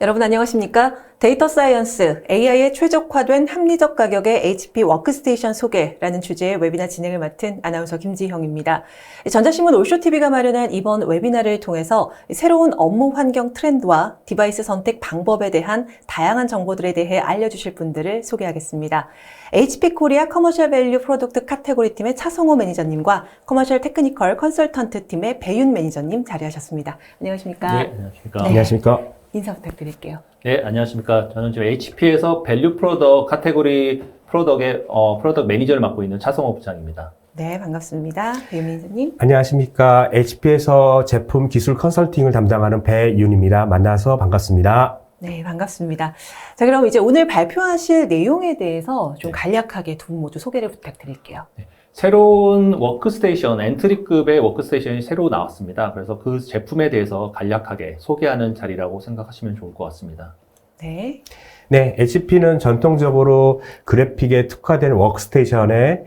여러분 안녕하십니까? 데이터 사이언스, AI에 최적화된 합리적 가격의 HP 워크스테이션 소개라는 주제의 웨비나 진행을 맡은 아나운서 김지형입니다. 전자신문 올쇼TV가 마련한 이번 웨비나를 통해서 새로운 업무 환경 트렌드와 디바이스 선택 방법에 대한 다양한 정보들에 대해 알려주실 분들을 소개하겠습니다. HP 코리아 커머셜 밸류 프로덕트 카테고리 팀의 차성호 매니저님과 커머셜 테크니컬 컨설턴트 팀의 배윤 매니저님 자리하셨습니다. 안녕하십니까? 네, 안녕하십니까? 네. 안녕하십니까? 인사 부탁드릴게요. 네, 안녕하십니까? 저는 지금 HP에서 밸류 프로덕트 카테고리 프로덕트의 프로덕트 매니저를 맡고 있는 차성호 부장입니다. 네, 반갑습니다. 배윤 매니저님. 안녕하십니까? HP에서 제품 기술 컨설팅을 담당하는 배윤입니다. 만나서 반갑습니다. 네, 반갑습니다. 자, 그럼 이제 오늘 발표하실 내용에 대해서 좀 간략하게 두 분 모두 소개를 부탁드릴게요. 새로운 워크스테이션, 엔트리급의 워크스테이션이 새로 나왔습니다. 그래서 그 제품에 대해서 간략하게 소개하는 자리라고 생각하시면 좋을 것 같습니다. 네. 네, HP는 전통적으로 그래픽에 특화된 워크스테이션의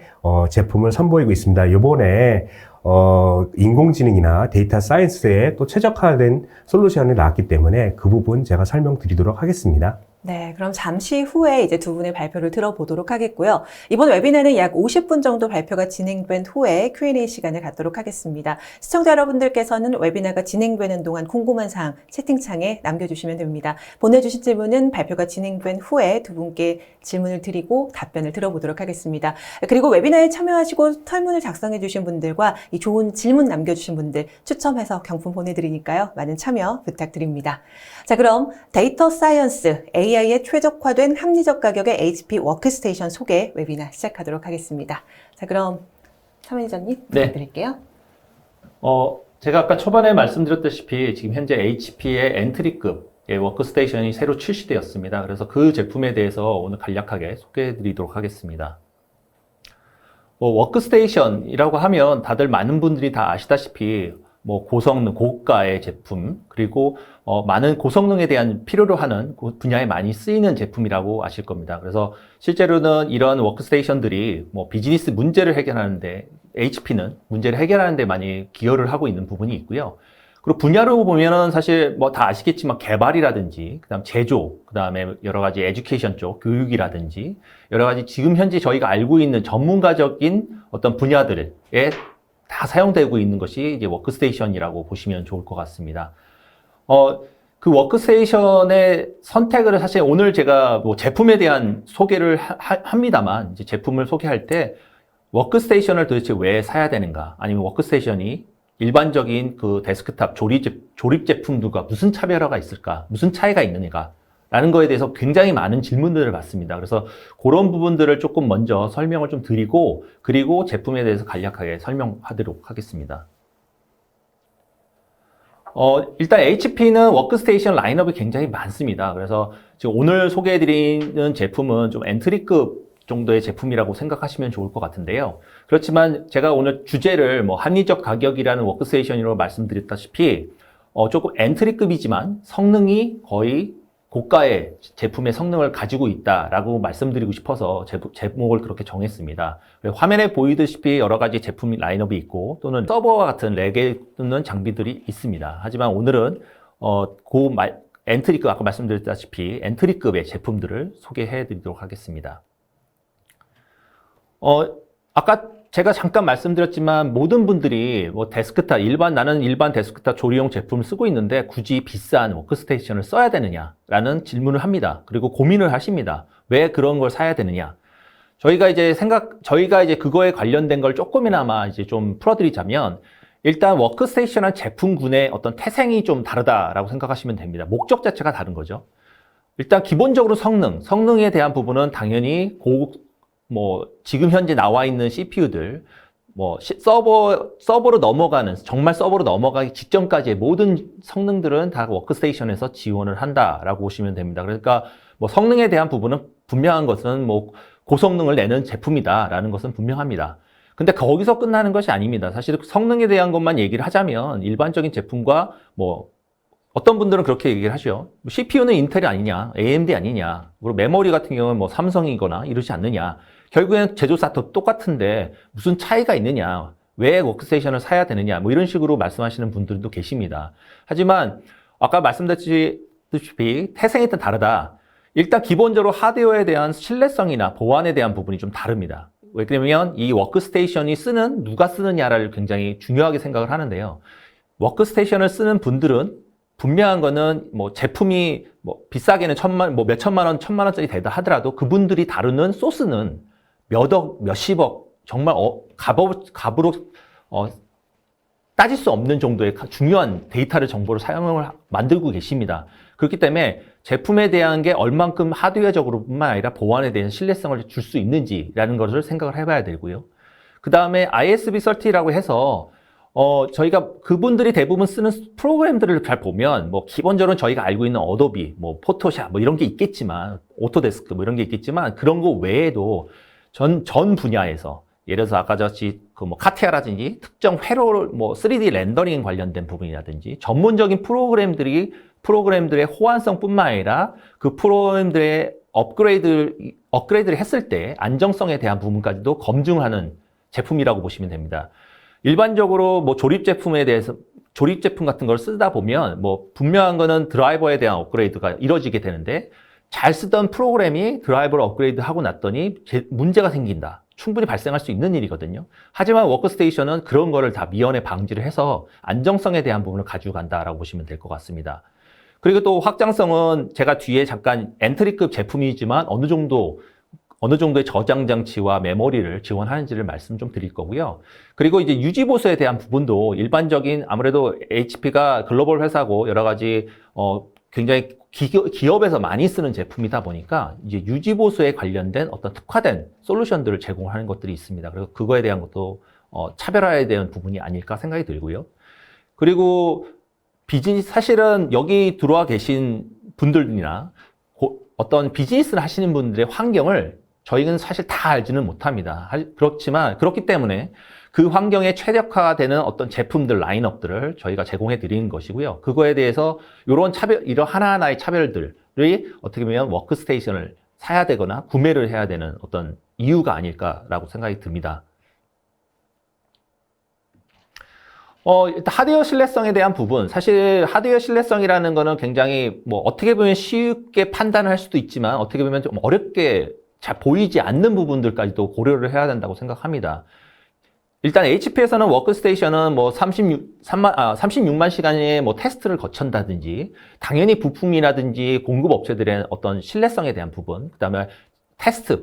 제품을 선보이고 있습니다. 이번에 인공지능이나 데이터 사이언스에 또 최적화된 솔루션이 나왔기 때문에 그 부분 제가 설명드리도록 하겠습니다. 네, 그럼 잠시 후에 이제 두 분의 발표를 들어보도록 하겠고요. 이번 웨비나는 약 50분 정도 발표가 진행된 후에 Q&A 시간을 갖도록 하겠습니다. 시청자 여러분들께서는 웨비나가 진행되는 동안 궁금한 사항 채팅창에 남겨주시면 됩니다. 보내주신 질문은 발표가 진행된 후에 두 분께 질문을 드리고 답변을 들어보도록 하겠습니다. 그리고 웨비나에 참여하시고 설문을 작성해 주신 분들과 이 좋은 질문 남겨주신 분들 추첨해서 경품 보내드리니까요. 많은 참여 부탁드립니다. 자, 그럼 데이터 사이언스, AI에 최적화된 합리적 가격의 HP 워크스테이션 소개 웨비나 시작하도록 하겠습니다. 자, 그럼 차 매니저님 부탁드릴게요. 제가 아까 초반에 말씀드렸다시피 지금 현재 HP의 엔트리급의 워크스테이션이 새로 출시되었습니다. 그래서 그 제품에 대해서 오늘 간략하게 소개해 드리도록 하겠습니다. 워크스테이션이라고 하면 다들 많은 분들이 다 아시다시피 고성능, 고가의 제품, 그리고 많은 고성능에 대한 필요로 하는 분야에 많이 쓰이는 제품이라고 아실 겁니다. 그래서 실제로는 이런 워크스테이션들이 비즈니스 문제를 해결하는데, HP는 문제를 해결하는데 많이 기여를 하고 있는 부분이 있고요. 그리고 분야로 보면은 사실 다 아시겠지만 개발이라든지, 그다음 제조, 그다음에 여러 가지 에듀케이션 쪽, 교육이라든지, 여러 가지 지금 현재 저희가 알고 있는 전문가적인 어떤 분야들에 다 사용되고 있는 것이 이제 워크스테이션이라고 보시면 좋을 것 같습니다. 그 워크스테이션의 선택을 사실 오늘 제가 제품에 대한 소개를 합니다만, 이제 제품을 소개할 때 워크스테이션을 도대체 왜 사야 되는가? 아니면 워크스테이션이 일반적인 그 데스크탑 조립 제품들과 무슨 차별화가 있을까? 무슨 차이가 있느냐? 라는 거에 대해서 굉장히 많은 질문들을 받습니다. 그래서 그런 부분들을 조금 먼저 설명을 좀 드리고, 그리고 제품에 대해서 간략하게 설명하도록 하겠습니다. 일단 HP는 워크스테이션 라인업이 굉장히 많습니다. 그래서 지금 오늘 소개해드리는 제품은 좀 엔트리급 정도의 제품이라고 생각하시면 좋을 것 같은데요. 그렇지만 제가 오늘 주제를 합리적 가격이라는 워크스테이션으로 말씀드렸다시피, 조금 엔트리급이지만 성능이 거의 고가의 제품의 성능을 가지고 있다라고 말씀드리고 싶어서 제목을 그렇게 정했습니다. 화면에 보이듯이 여러 가지 제품 라인업이 있고 또는 서버와 같은 렉에 뜨는 장비들이 있습니다. 하지만 오늘은 엔트리급, 아까 말씀드렸다시피 엔트리급의 제품들을 소개해 드리도록 하겠습니다. 아까 제가 잠깐 말씀드렸지만 모든 분들이 나는 일반 데스크탑 조리용 제품을 쓰고 있는데 굳이 비싼 워크스테이션을 써야 되느냐라는 질문을 합니다. 그리고 고민을 하십니다. 왜 그런 걸 사야 되느냐? 저희가 이제 그거에 관련된 걸 조금이나마 이제 좀 풀어드리자면, 일단 워크스테이션은 제품군의 어떤 태생이 좀 다르다라고 생각하시면 됩니다. 목적 자체가 다른 거죠. 일단 기본적으로 성능에 대한 부분은 당연히 지금 현재 나와 있는 CPU들, 서버로 정말 서버로 넘어가기 직전까지의 모든 성능들은 다 워크스테이션에서 지원을 한다라고 보시면 됩니다. 그러니까 성능에 대한 부분은 분명한 것은 고성능을 내는 제품이다라는 것은 분명합니다. 근데 거기서 끝나는 것이 아닙니다. 사실 성능에 대한 것만 얘기를 하자면 일반적인 제품과 어떤 분들은 그렇게 얘기를 하죠. CPU는 인텔이 아니냐, AMD 아니냐, 그리고 메모리 같은 경우는 삼성이거나 이러지 않느냐. 결국엔 제조사 도 똑같은데 무슨 차이가 있느냐, 왜 워크스테이션을 사야 되느냐, 이런 식으로 말씀하시는 분들도 계십니다. 하지만 아까 말씀드렸듯이 아시다시피 태생이 일단 다르다. 일단 기본적으로 하드웨어에 대한 신뢰성이나 보안에 대한 부분이 좀 다릅니다. 왜냐면 이 워크스테이션이 누가 쓰느냐를 굉장히 중요하게 생각을 하는데요. 워크스테이션을 쓰는 분들은 분명한 거는 뭐 제품이 뭐 비싸게는 몇 천만 원, 천만 원짜리 되다 하더라도 그분들이 다루는 소스는 몇억, 몇십억, 정말 값으로 따질 수 없는 정도의 중요한 데이터를 정보를 만들고 계십니다. 그렇기 때문에 제품에 대한 게 얼만큼 하드웨어적으로뿐만 아니라 보안에 대한 신뢰성을 줄 수 있는지라는 것을 생각을 해봐야 되고요. 그 다음에 ISB30라고 해서 저희가 그분들이 대부분 쓰는 프로그램들을 잘 보면 뭐 기본적으로 저희가 알고 있는 어도비, 뭐 포토샵 뭐 이런 게 있겠지만 오토데스크 뭐 이런 게 있겠지만 그런 거 외에도 전 분야에서 예를 들어서 아까 같이 그 뭐 카티아라든지 특정 회로 뭐 3D 렌더링 관련된 부분이라든지 전문적인 프로그램들의 호환성뿐만 아니라 그 프로그램들의 업그레이드를 했을 때 안정성에 대한 부분까지도 검증하는 제품이라고 보시면 됩니다. 일반적으로 뭐 조립 제품 같은 걸 쓰다 보면 뭐 분명한 거는 드라이버에 대한 업그레이드가 이루어지게 되는데 잘 쓰던 프로그램이 드라이버를 업그레이드하고 났더니 문제가 생긴다. 충분히 발생할 수 있는 일이거든요. 하지만 워크스테이션은 그런 거를 다 미연에 방지를 해서 안정성에 대한 부분을 가지고 간다라고 보시면 될 것 같습니다. 그리고 또 확장성은 제가 뒤에 잠깐 엔트리급 제품이지만 어느 정도의 저장 장치와 메모리를 지원하는지를 말씀 좀 드릴 거고요. 그리고 이제 유지 보수에 대한 부분도 일반적인 아무래도 HP가 글로벌 회사고 여러 가지 굉장히 기업에서 많이 쓰는 제품이다 보니까 이제 유지 보수에 관련된 어떤 특화된 솔루션들을 제공하는 것들이 있습니다. 그래서 그거에 대한 것도 차별화에 대한 부분이 아닐까 생각이 들고요. 그리고 사실은 여기 들어와 계신 분들이나 어떤 비즈니스를 하시는 분들의 환경을 저희는 사실 다 알지는 못합니다. 그렇기 때문에 그 환경에 최적화되는 어떤 제품들, 라인업들을 저희가 제공해 드리는 것이고요. 그거에 대해서 이런 하나하나의 차별들이 어떻게 보면 워크스테이션을 사야 되거나 구매를 해야 되는 어떤 이유가 아닐까라고 생각이 듭니다. 일단 하드웨어 신뢰성에 대한 부분, 사실 하드웨어 신뢰성이라는 거는 굉장히 뭐 어떻게 보면 쉽게 판단을 할 수도 있지만 어떻게 보면 좀 어렵게 잘 보이지 않는 부분들까지도 고려를 해야 된다고 생각합니다. 일단 HP에서는 워크스테이션은 뭐 36만 시간의 뭐 테스트를 거친다든지 당연히 부품이라든지 공급 업체들의 어떤 신뢰성에 대한 부분, 그다음에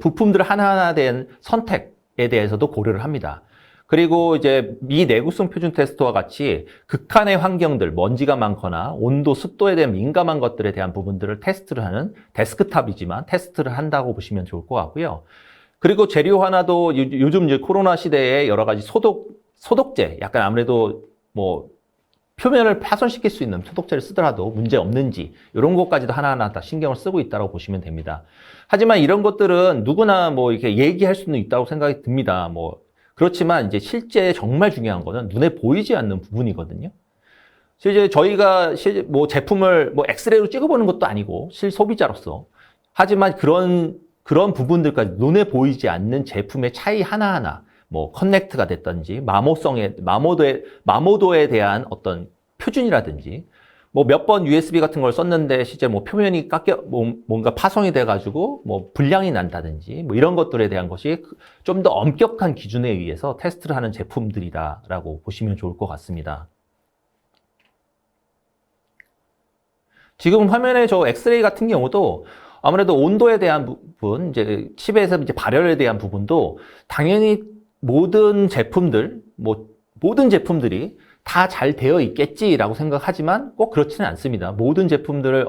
부품들 하나하나에 대한 선택에 대해서도 고려를 합니다. 그리고 이제 미 내구성 표준 테스트와 같이 극한의 환경들, 먼지가 많거나 온도, 습도에 대한 민감한 것들에 대한 부분들을 테스트를 하는 데스크탑이지만 테스트를 한다고 보시면 좋을 것 같고요. 그리고 재료 하나도 요즘 이제 코로나 시대에 여러 가지 소독제, 약간 아무래도 뭐 표면을 파손시킬 수 있는 소독제를 쓰더라도 문제 없는지 이런 것까지도 하나하나 다 신경을 쓰고 있다고 보시면 됩니다. 하지만 이런 것들은 누구나 뭐 이렇게 얘기할 수는 있다고 생각이 듭니다. 뭐 그렇지만 이제 실제 정말 중요한 거는 눈에 보이지 않는 부분이거든요. 실제 저희가 뭐 제품을 뭐 엑스레이로 찍어보는 것도 아니고 실소비자로서 하지만 그런 부분들까지 눈에 보이지 않는 제품의 차이 하나하나 뭐 커넥트가 됐든지 마모도에 대한 어떤 표준이라든지 뭐 몇 번 USB 같은 걸 썼는데 실제 뭐 표면이 뭔가 파손이 돼가지고 뭐 불량이 난다든지 뭐 이런 것들에 대한 것이 좀 더 엄격한 기준에 의해서 테스트를 하는 제품들이다라고 보시면 좋을 것 같습니다. 지금 화면에 저 엑스레이 같은 경우도 아무래도 온도에 대한 부분, 이제 칩에서 이제 발열에 대한 부분도 당연히 모든 제품들이 다 잘 되어 있겠지라고 생각하지만 꼭 그렇지는 않습니다. 모든 제품들을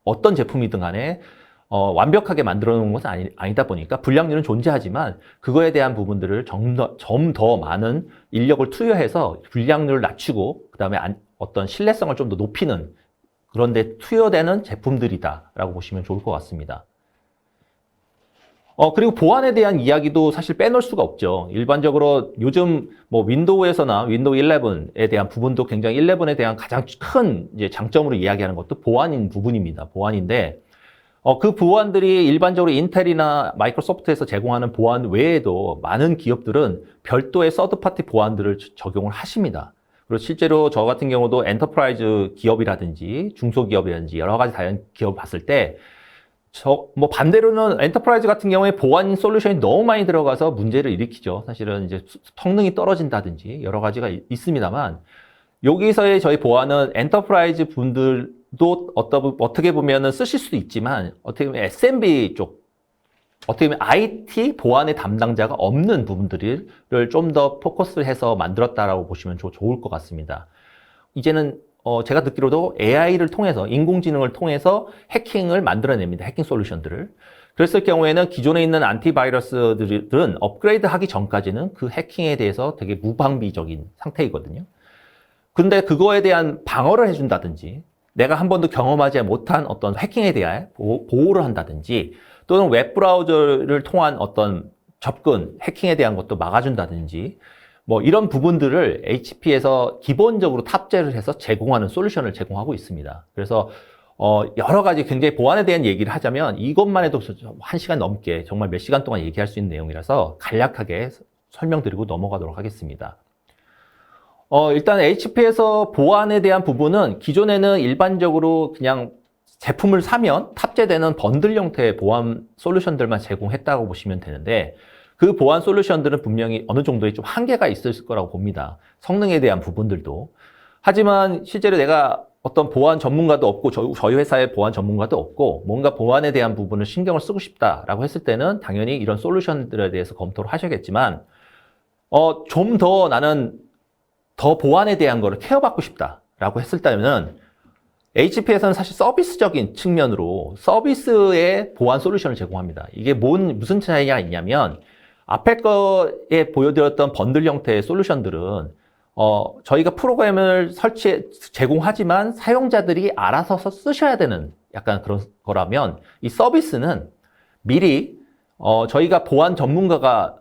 어떤 제품이든 간에 완벽하게 만들어 놓은 것은 아니다 보니까 불량률은 존재하지만 그거에 대한 부분들을 좀 더 많은 인력을 투여해서 불량률을 낮추고 그다음에 어떤 신뢰성을 좀 더 높이는 그런데 투여되는 제품들이다라고 보시면 좋을 것 같습니다. 그리고 보안에 대한 이야기도 사실 빼놓을 수가 없죠. 일반적으로 요즘 뭐 윈도우에서나 윈도우 11에 대한 부분도 굉장히 11에 대한 가장 큰 이제 장점으로 이야기하는 것도 보안인 부분입니다. 보안인데, 그 보안들이 일반적으로 인텔이나 마이크로소프트에서 제공하는 보안 외에도 많은 기업들은 별도의 서드파티 보안들을 적용을 하십니다. 그리고 실제로 저 같은 경우도 엔터프라이즈 기업이라든지 중소기업이라든지 여러 가지 다양한 기업을 봤을 때 뭐 반대로는 엔터프라이즈 같은 경우에 보안 솔루션이 너무 많이 들어가서 문제를 일으키죠. 사실은 이제 성능이 떨어진다든지 여러 가지가 있습니다만 여기서의 저희 보안은 엔터프라이즈 분들도 어떻게 보면은 쓰실 수도 있지만 어떻게 보면 SMB 쪽 어떻게 보면 IT 보안의 담당자가 없는 부분들을 좀 더 포커스를 해서 만들었다라고 보시면 좋을 것 같습니다. 이제는 제가 듣기로도 AI를 통해서 인공지능을 통해서 해킹을 만들어냅니다. 해킹 솔루션들을. 그랬을 경우에는 기존에 있는 안티바이러스들은 업그레이드 하기 전까지는 그 해킹에 대해서 되게 무방비적인 상태이거든요. 근데 그거에 대한 방어를 해준다든지 내가 한 번도 경험하지 못한 어떤 해킹에 대한 보호를 한다든지 또는 웹브라우저를 통한 어떤 접근, 해킹에 대한 것도 막아준다든지 뭐 이런 부분들을 HP에서 기본적으로 탑재를 해서 제공하는 솔루션을 제공하고 있습니다. 그래서 여러 가지 굉장히 보안에 대한 얘기를 하자면 이것만 해도 1시간 넘게 정말 몇 시간 동안 얘기할 수 있는 내용이라서 간략하게 설명드리고 넘어가도록 하겠습니다. 일단 HP에서 보안에 대한 부분은 기존에는 일반적으로 그냥 제품을 사면 탑재되는 번들 형태의 보안 솔루션들만 제공했다고 보시면 되는데 그 보안 솔루션들은 분명히 어느 정도의 좀 한계가 있을 거라고 봅니다. 성능에 대한 부분들도. 하지만 실제로 내가 어떤 보안 전문가도 없고 저희 회사의 보안 전문가도 없고 뭔가 보안에 대한 부분을 신경을 쓰고 싶다라고 했을 때는 당연히 이런 솔루션들에 대해서 검토를 하셔야겠지만 좀 더 나는 더 보안에 대한 거를 케어받고 싶다라고 했을 때는 HP에서는 사실 서비스적인 측면으로 서비스의 보안 솔루션을 제공합니다. 이게 무슨 차이가 있냐면 앞에 거에 보여드렸던 번들 형태의 솔루션들은 저희가 프로그램을 제공하지만 사용자들이 알아서 쓰셔야 되는 약간 그런 거라면 이 서비스는 미리 저희가 보안 전문가가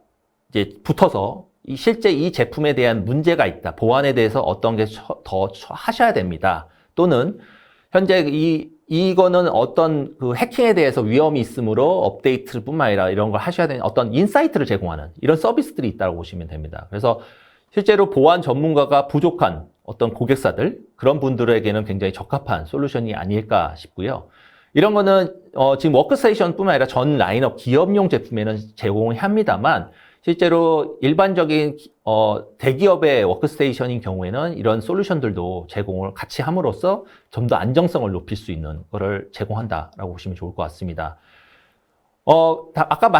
이제 붙어서 실제 이 제품에 대한 문제가 있다. 보안에 대해서 어떤 게 더 하셔야 됩니다. 또는 현재 이거는 어떤 그 해킹에 대해서 위험이 있으므로 업데이트뿐만 아니라 이런 걸 하셔야 되는 어떤 인사이트를 제공하는 이런 서비스들이 있다고 보시면 됩니다. 그래서 실제로 보안 전문가가 부족한 어떤 고객사들, 그런 분들에게는 굉장히 적합한 솔루션이 아닐까 싶고요. 이런 거는 지금 워크스테이션뿐만 아니라 전 라인업 기업용 제품에는 제공을 합니다만 실제로 일반적인 대기업의 워크스테이션인 경우에는 이런 솔루션들도 제공을 같이 함으로써 좀 더 안정성을 높일 수 있는 거를 제공한다라고 보시면 좋을 것 같습니다. 아까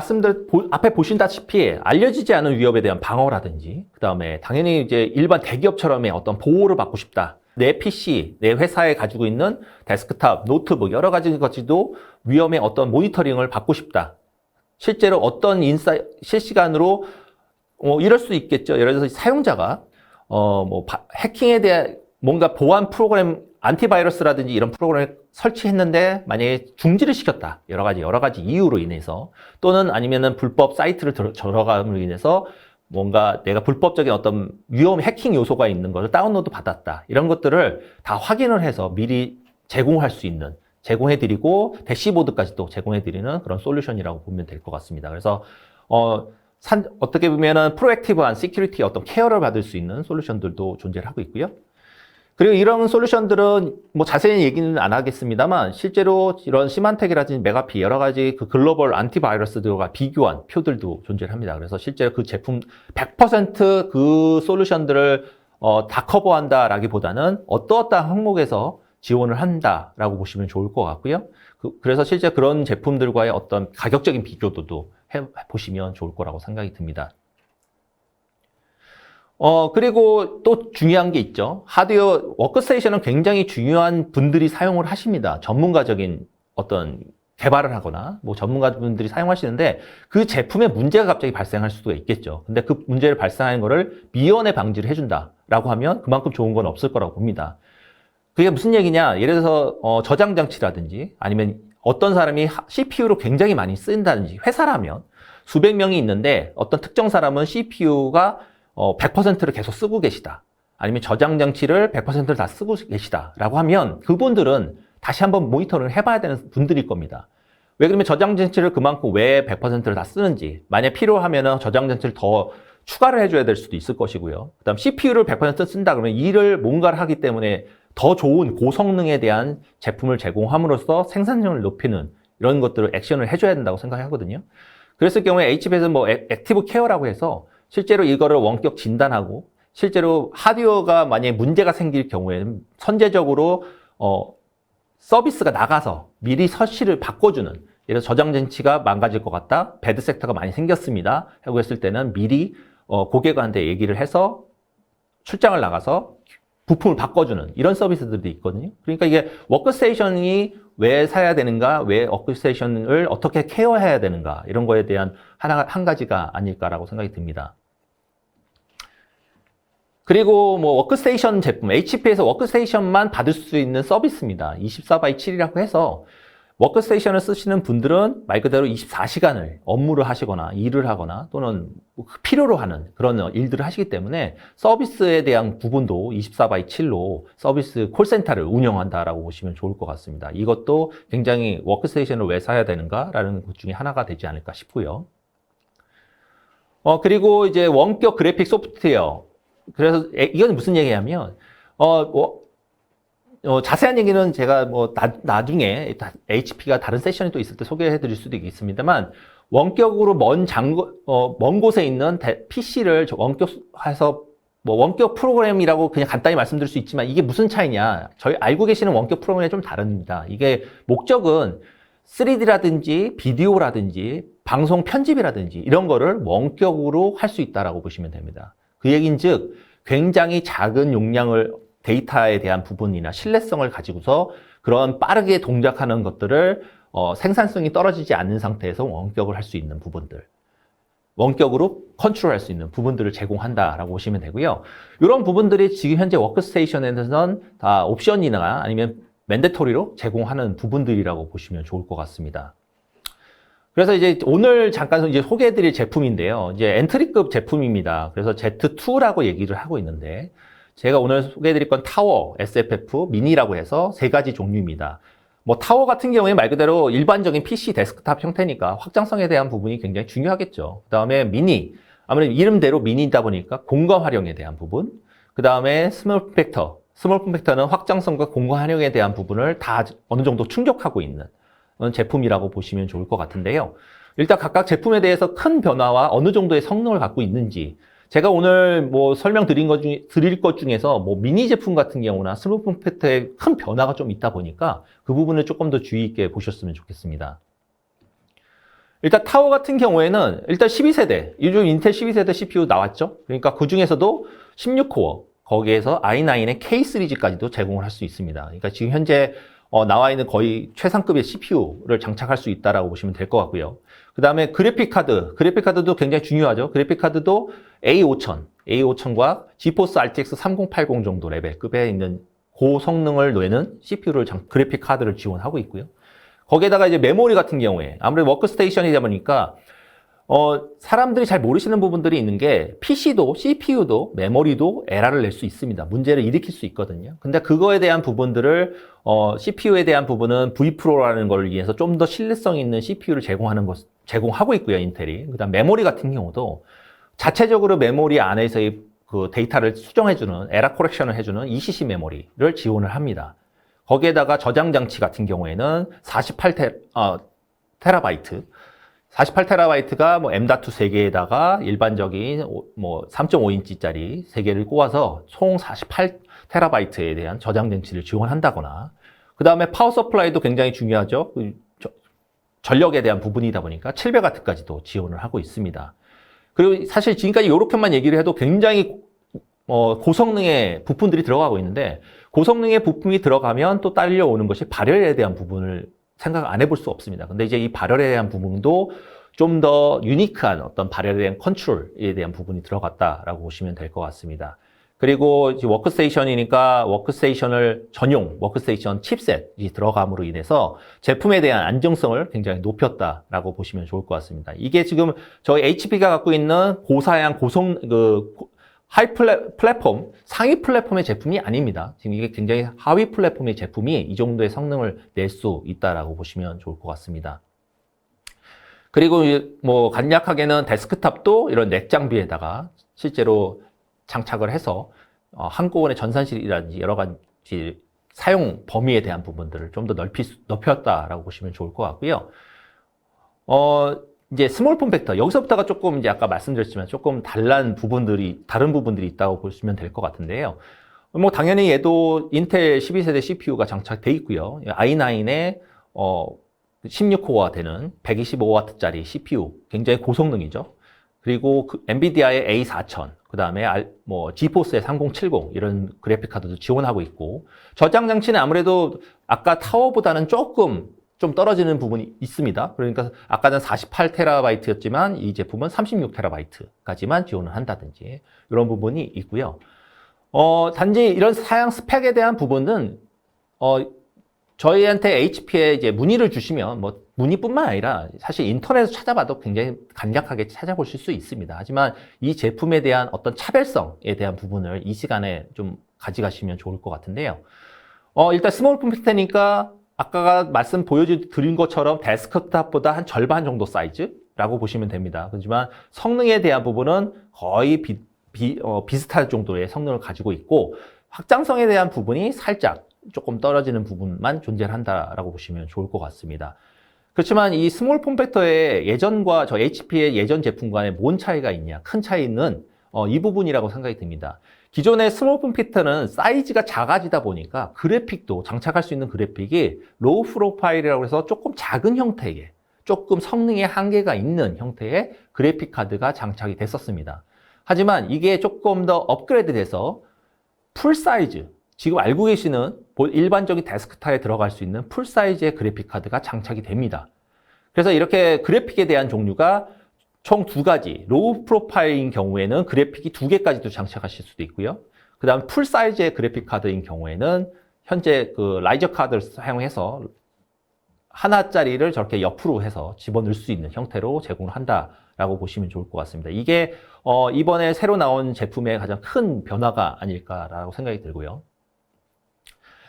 앞에 보신다시피 알려지지 않은 위협에 대한 방어라든지 그다음에 당연히 이제 일반 대기업처럼의 어떤 보호를 받고 싶다. 내 PC, 내 회사에 가지고 있는 데스크탑, 노트북 여러 가지 것도 위험의 어떤 모니터링을 받고 싶다. 실제로 어떤 실시간으로 이럴 수 있겠죠. 예를 들어서 사용자가 해킹에 대한 뭔가 보안 프로그램 안티바이러스라든지 이런 프로그램을 설치했는데 만약에 중지를 시켰다. 여러 가지 이유로 인해서 또는 아니면은 불법 사이트를 들어감으로 인해서 뭔가 내가 불법적인 어떤 해킹 요소가 있는 것을 다운로드 받았다. 이런 것들을 다 확인을 해서 미리 제공할 수 있는 제공해드리고 대시보드까지도 제공해드리는 그런 솔루션이라고 보면 될 것 같습니다. 그래서 어떻게 보면은 프로액티브한 시큐리티 어떤 케어를 받을 수 있는 솔루션들도 존재를 하고 있고요. 그리고 이런 솔루션들은 뭐 자세히 얘기는 안 하겠습니다만 실제로 이런 시만텍이라든지 메가피 여러 가지 그 글로벌 안티바이러스들과 비교한 표들도 존재를 합니다. 그래서 실제로 그 제품 100% 솔루션들을 다 커버한다라기보다는 어떠한 항목에서 지원을 한다라고 보시면 좋을 것 같고요. 그래서 실제 그런 제품들과의 어떤 가격적인 비교도 해보시면 좋을 거라고 생각이 듭니다. 그리고 또 중요한 게 있죠. 하드웨어, 워크스테이션은 굉장히 중요한 분들이 사용을 하십니다. 전문가적인 어떤 개발을 하거나, 뭐 전문가분들이 사용하시는데, 그 제품에 문제가 갑자기 발생할 수도 있겠죠. 근데 그 문제를 발생하는 거를 미연에 방지를 해준다라고 하면 그만큼 좋은 건 없을 거라고 봅니다. 그게 무슨 얘기냐? 예를 들어서, 저장 장치라든지, 아니면 어떤 사람이 CPU로 굉장히 많이 쓰인다든지, 회사라면 수백 명이 있는데, 어떤 특정 사람은 CPU가 100%를 계속 쓰고 계시다. 아니면 저장 장치를 100%를 다 쓰고 계시다라고 하면 그분들은 다시 한번 모니터링을 해봐야 되는 분들일 겁니다. 왜 그러면 저장 장치를 그만큼 왜 100%를 다 쓰는지, 만약 필요하면은 저장 장치를 더 추가를 해줘야 될 수도 있을 것이고요. 그다음 CPU를 100% 쓴다 그러면 일을 뭔가를 하기 때문에 더 좋은 고성능에 대한 제품을 제공함으로써 생산성을 높이는 이런 것들을 액션을 해줘야 된다고 생각하거든요. 그랬을 경우에 HP에서는 뭐 액티브 케어라고 해서 실제로 이거를 원격 진단하고 실제로 하드웨어가 만약에 문제가 생길 경우에는 선제적으로 서비스가 나가서 미리 서치를 바꿔주는, 예를 들어 저장 장치가 망가질 것 같다, 배드 섹터가 많이 생겼습니다 하고 했을 때는 미리 고객한테 얘기를 해서 출장을 나가서 부품을 바꿔주는 이런 서비스들도 있거든요. 그러니까 이게 워크스테이션이 왜 사야 되는가, 왜 워크스테이션을 어떻게 케어해야 되는가, 이런 거에 대한 한 가지가 아닐까라고 생각이 듭니다. 그리고 뭐 워크스테이션 제품, HP에서 워크스테이션만 받을 수 있는 서비스입니다. 24x7이라고 해서 워크스테이션을 쓰시는 분들은 말 그대로 24시간을 업무를 하시거나 일을 하거나 또는 필요로 하는 그런 일들을 하시기 때문에 서비스에 대한 부분도 24x7로 서비스 콜센터를 운영한다라고 보시면 좋을 것 같습니다. 이것도 굉장히 워크스테이션을 왜 사야 되는가라는 것 중에 하나가 되지 않을까 싶고요. 그리고 이제 원격 그래픽 소프트웨어. 그래서 이건 무슨 얘기냐면 자세한 얘기는 제가 뭐 나중에 HP가 다른 세션이 또 있을 때 소개해 드릴 수도 있겠습니다만 원격으로 먼 곳에 있는 PC를 원격해서 뭐 원격 프로그램이라고 그냥 간단히 말씀드릴 수 있지만 이게 무슨 차이냐, 저희 알고 계시는 원격 프로그램이 좀 다릅니다. 이게 목적은 3D라든지 비디오라든지 방송 편집이라든지 이런 거를 원격으로 할 수 있다라고 보시면 됩니다. 그 얘긴즉 굉장히 작은 용량을 데이터에 대한 부분이나 신뢰성을 가지고서 그런 빠르게 동작하는 것들을 생산성이 떨어지지 않는 상태에서 원격을 할 수 있는 부분들, 원격으로 컨트롤할 수 있는 부분들을 제공한다라고 보시면 되고요. 이런 부분들이 지금 현재 워크스테이션에서는 다 옵션이나 아니면 맨데토리로 제공하는 부분들이라고 보시면 좋을 것 같습니다. 그래서 이제 오늘 잠깐 이제 소개해드릴 제품인데요. 이제 엔트리급 제품입니다. 그래서 Z2라고 얘기를 하고 있는데 제가 오늘 소개해드릴 건 타워, SFF, 미니라고 해서 세 가지 종류입니다. 뭐 타워 같은 경우에 말 그대로 일반적인 PC 데스크탑 형태니까 확장성에 대한 부분이 굉장히 중요하겠죠. 그 다음에 미니, 아무래도 이름대로 미니이다 보니까 공간 활용에 대한 부분. 그 다음에 스몰 폼팩터, 스몰 폼팩터는 확장성과 공간 활용에 대한 부분을 다 어느 정도 충족하고 있는 제품이라고 보시면 좋을 것 같은데요. 일단 각각 제품에 대해서 큰 변화와 어느 정도의 성능을 갖고 있는지, 제가 오늘 뭐 설명드릴 것 중에서 뭐 미니 제품 같은 경우나 스몰 폼팩터에 큰 변화가 좀 있다 보니까 그 부분을 조금 더 주의 있게 보셨으면 좋겠습니다. 일단 타워 같은 경우에는 일단 12세대, 요즘 인텔 12세대 CPU 나왔죠? 그러니까 그 중에서도 16코어, 거기에서 i9의 K 시리즈까지도 제공을 할 수 있습니다. 그러니까 지금 현재 나와 있는 거의 최상급의 CPU를 장착할 수 있다라고 보시면 될 것 같고요. 그 다음에 그래픽 카드도 굉장히 중요하죠. 그래픽 카드도 A5000과 지포스 RTX 3080 정도 레벨급에 있는 고성능을 내는 CPU를 그래픽 카드를 지원하고 있고요. 거기에다가 이제 메모리 같은 경우에 아무래도 워크스테이션이다 보니까 사람들이 잘 모르시는 부분들이 있는 게 PC도 CPU도 메모리도 에러를 낼 수 있습니다. 문제를 일으킬 수 있거든요. 근데 그거에 대한 부분들을 CPU에 대한 부분은 V프로라는 걸 위해서 좀 더 신뢰성 있는 CPU를 제공하고 있고요, 인텔이. 그다음 메모리 같은 경우도 자체적으로 메모리 안에서의 그 데이터를 수정해주는 에러 코렉션을 해주는 ECC 메모리를 지원을 합니다. 거기에다가 저장 장치 같은 경우에는 48테라바이트 48테라바이트가 뭐 M.2 3개에다가 일반적인 뭐 3.5인치짜리 3개를 꽂아서 총 48테라바이트에 대한 저장 장치를 지원한다거나, 그 다음에 파워 서플라이도 굉장히 중요하죠. 전력에 대한 부분이다 보니까 700W까지도 지원을 하고 있습니다. 그리고 사실 지금까지 이렇게만 얘기를 해도 굉장히 고성능의 부품들이 들어가고 있는데, 고성능의 부품이 들어가면 또 딸려오는 것이 발열에 대한 부분을 생각 안 해볼 수 없습니다. 근데 이제 이 발열에 대한 부분도 좀 더 유니크한 어떤 발열에 대한 컨트롤에 대한 부분이 들어갔다라고 보시면 될 것 같습니다. 그리고 이제 워크스테이션이니까 워크스테이션을 전용 워크스테이션 칩셋이 들어감으로 인해서 제품에 대한 안정성을 굉장히 높였다라고 보시면 좋을 것 같습니다. 이게 지금 저희 HP가 갖고 있는 고사양 하이 플랫폼, 상위 플랫폼의 제품이 아닙니다. 지금 이게 굉장히 하위 플랫폼의 제품이 이 정도의 성능을 낼 수 있다라고 보시면 좋을 것 같습니다. 그리고 뭐 간략하게는 데스크탑도 이런 넥 장비에다가 실제로 장착을 해서 한꺼번에 전산실이라든지 여러 가지 사용 범위에 대한 부분들을 좀 더 넓혔다라고 보시면 좋을 것 같고요. 이제 스몰 폼팩터, 여기서부터가 조금 이제 아까 말씀드렸지만 조금 다른 부분들이 있다고 보시면 될 것 같은데요. 뭐 당연히 얘도 인텔 12세대 CPU가 장착돼 있고요. i9에 16코어가 되는 125W짜리 CPU, 굉장히 고성능이죠. 그리고 엔비디아의 A4000, 그 다음에 지포스의 3070 이런 그래픽 카드도 지원하고 있고, 저장 장치는 아무래도 아까 타워보다는 조금 좀 떨어지는 부분이 있습니다. 그러니까 아까는 48TB였지만 이 제품은 36TB까지만 지원을 한다든지 이런 부분이 있고요. 단지 이런 사양 스펙에 대한 부분은 저희한테 HP에 이제 문의를 주시면 뭐 문의뿐만 아니라 사실 인터넷에서 찾아봐도 굉장히 간략하게 찾아보실 수 있습니다. 하지만 이 제품에 대한 어떤 차별성에 대한 부분을 이 시간에 좀 가져가시면 좋을 것 같은데요. 일단 스몰 폼팩터니까 아까 보여드린 것처럼 데스크탑보다 한 절반 정도 사이즈라고 보시면 됩니다. 하지만 성능에 대한 부분은 거의 비슷할 정도의 성능을 가지고 있고, 확장성에 대한 부분이 살짝 조금 떨어지는 부분만 존재한다라고 보시면 좋을 것 같습니다. 그렇지만 이 스몰 폼팩터의 예전과 저 HP의 예전 제품과의 뭔 차이가 있냐? 큰 차이는 이 부분이라고 생각이 듭니다. 기존의 스몰 폼팩터는 사이즈가 작아지다 보니까 그래픽도 장착할 수 있는 그래픽이 로우 프로파일이라고 해서 조금 작은 형태의, 조금 성능에 한계가 있는 형태의 그래픽 카드가 장착이 됐었습니다. 하지만 이게 조금 더 업그레이드 돼서 풀 사이즈, 지금 알고 계시는 일반적인 데스크탑에 들어갈 수 있는 풀 사이즈의 그래픽 카드가 장착이 됩니다. 그래서 이렇게 그래픽에 대한 종류가 총 2가지, 로우 프로파일인 경우에는 그래픽이 2개까지도 장착하실 수도 있고요. 그 다음 풀 사이즈의 그래픽 카드인 경우에는 현재 그 라이저 카드를 사용해서 하나짜리를 저렇게 옆으로 해서 집어넣을 수 있는 형태로 제공을 한다라고 보시면 좋을 것 같습니다. 이게 이번에 새로 나온 제품의 가장 큰 변화가 아닐까라고 생각이 들고요.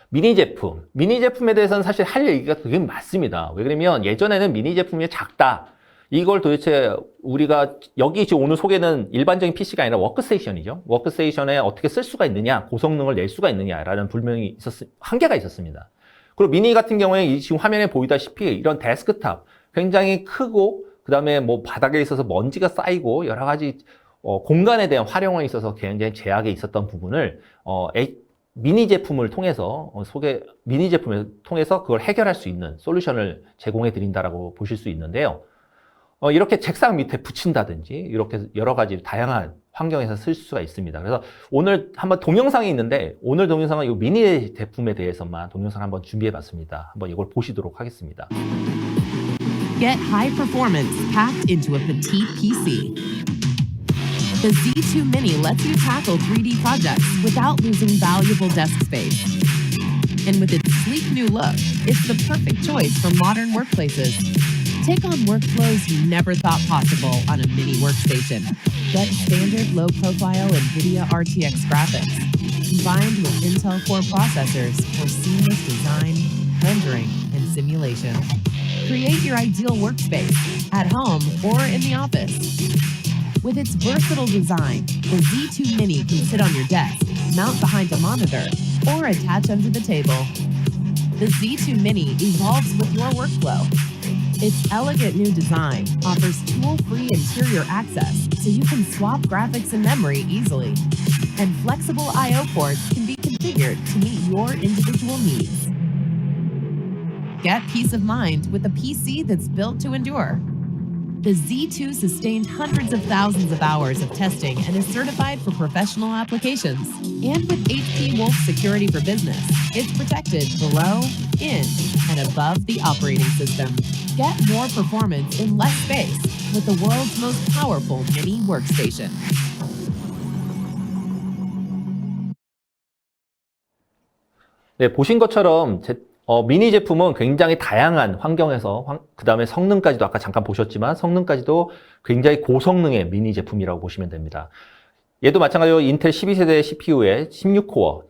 미니 제품에 대해서는 사실 할 얘기가 되게 많습니다. 왜 그러면 예전에는 미니 제품이 작다, 이걸 도대체 우리가 여기 지금 오늘 소개는 일반적인 PC가 아니라 워크스테이션이죠. 워크스테이션에 어떻게 쓸 수가 있느냐, 고성능을 낼 수가 있느냐라는 불명이 한계가 있었습니다. 그리고 미니 같은 경우에 지금 화면에 보이다시피 이런 데스크탑 굉장히 크고, 그 다음에 뭐 바닥에 있어서 먼지가 쌓이고 여러 가지 공간에 대한 활용에 있어서 굉장히 제약이 있었던 부분을 미니 제품을 통해서 그걸 해결할 수 있는 솔루션을 제공해 드린다라고 보실 수 있는데요. 이렇게 책상 밑에 붙인다든지 이렇게 여러 가지 다양한 환경에서 쓸 수가 있습니다. 그래서 오늘 한번 동영상이 있는데, 오늘 동영상은 이 미니 제품에 대해서만 동영상 한번 준비해 봤습니다. 한번 이걸 보시도록 하겠습니다. Get high performance packed into a petite PC. The Z2 Mini lets you tackle 3D projects without losing valuable desk space. And with its sleek new look, it's the perfect choice for modern workplaces. Take on workflows you never thought possible on a mini workstation. Get standard low-profile NVIDIA RTX graphics, combined with Intel Core processors for seamless design, rendering, and simulation. Create your ideal workspace, at home or in the office. With its versatile design, the Z2 Mini can sit on your desk, mount behind a monitor, or attach under the table. The Z2 Mini evolves with your workflow. Its elegant new design offers tool-free interior access so you can swap graphics and memory easily. And flexible I/O ports can be configured to meet your individual needs. Get peace of mind with a PC that's built to endure. The Z2 sustained hundreds of thousands of hours of testing and is certified for professional applications. And with HP Wolf Security for Business, it's protected below, in, and above the operating system. Get more performance in less space with the world's most powerful mini workstation. 네, 보신 것처럼 미니 제품은 굉장히 다양한 환경에서 그 다음에 성능까지도 아까 잠깐 보셨지만 성능까지도 굉장히 고성능의 미니 제품이라고 보시면 됩니다. 얘도 마찬가지로 인텔 12세대 CPU에 16코어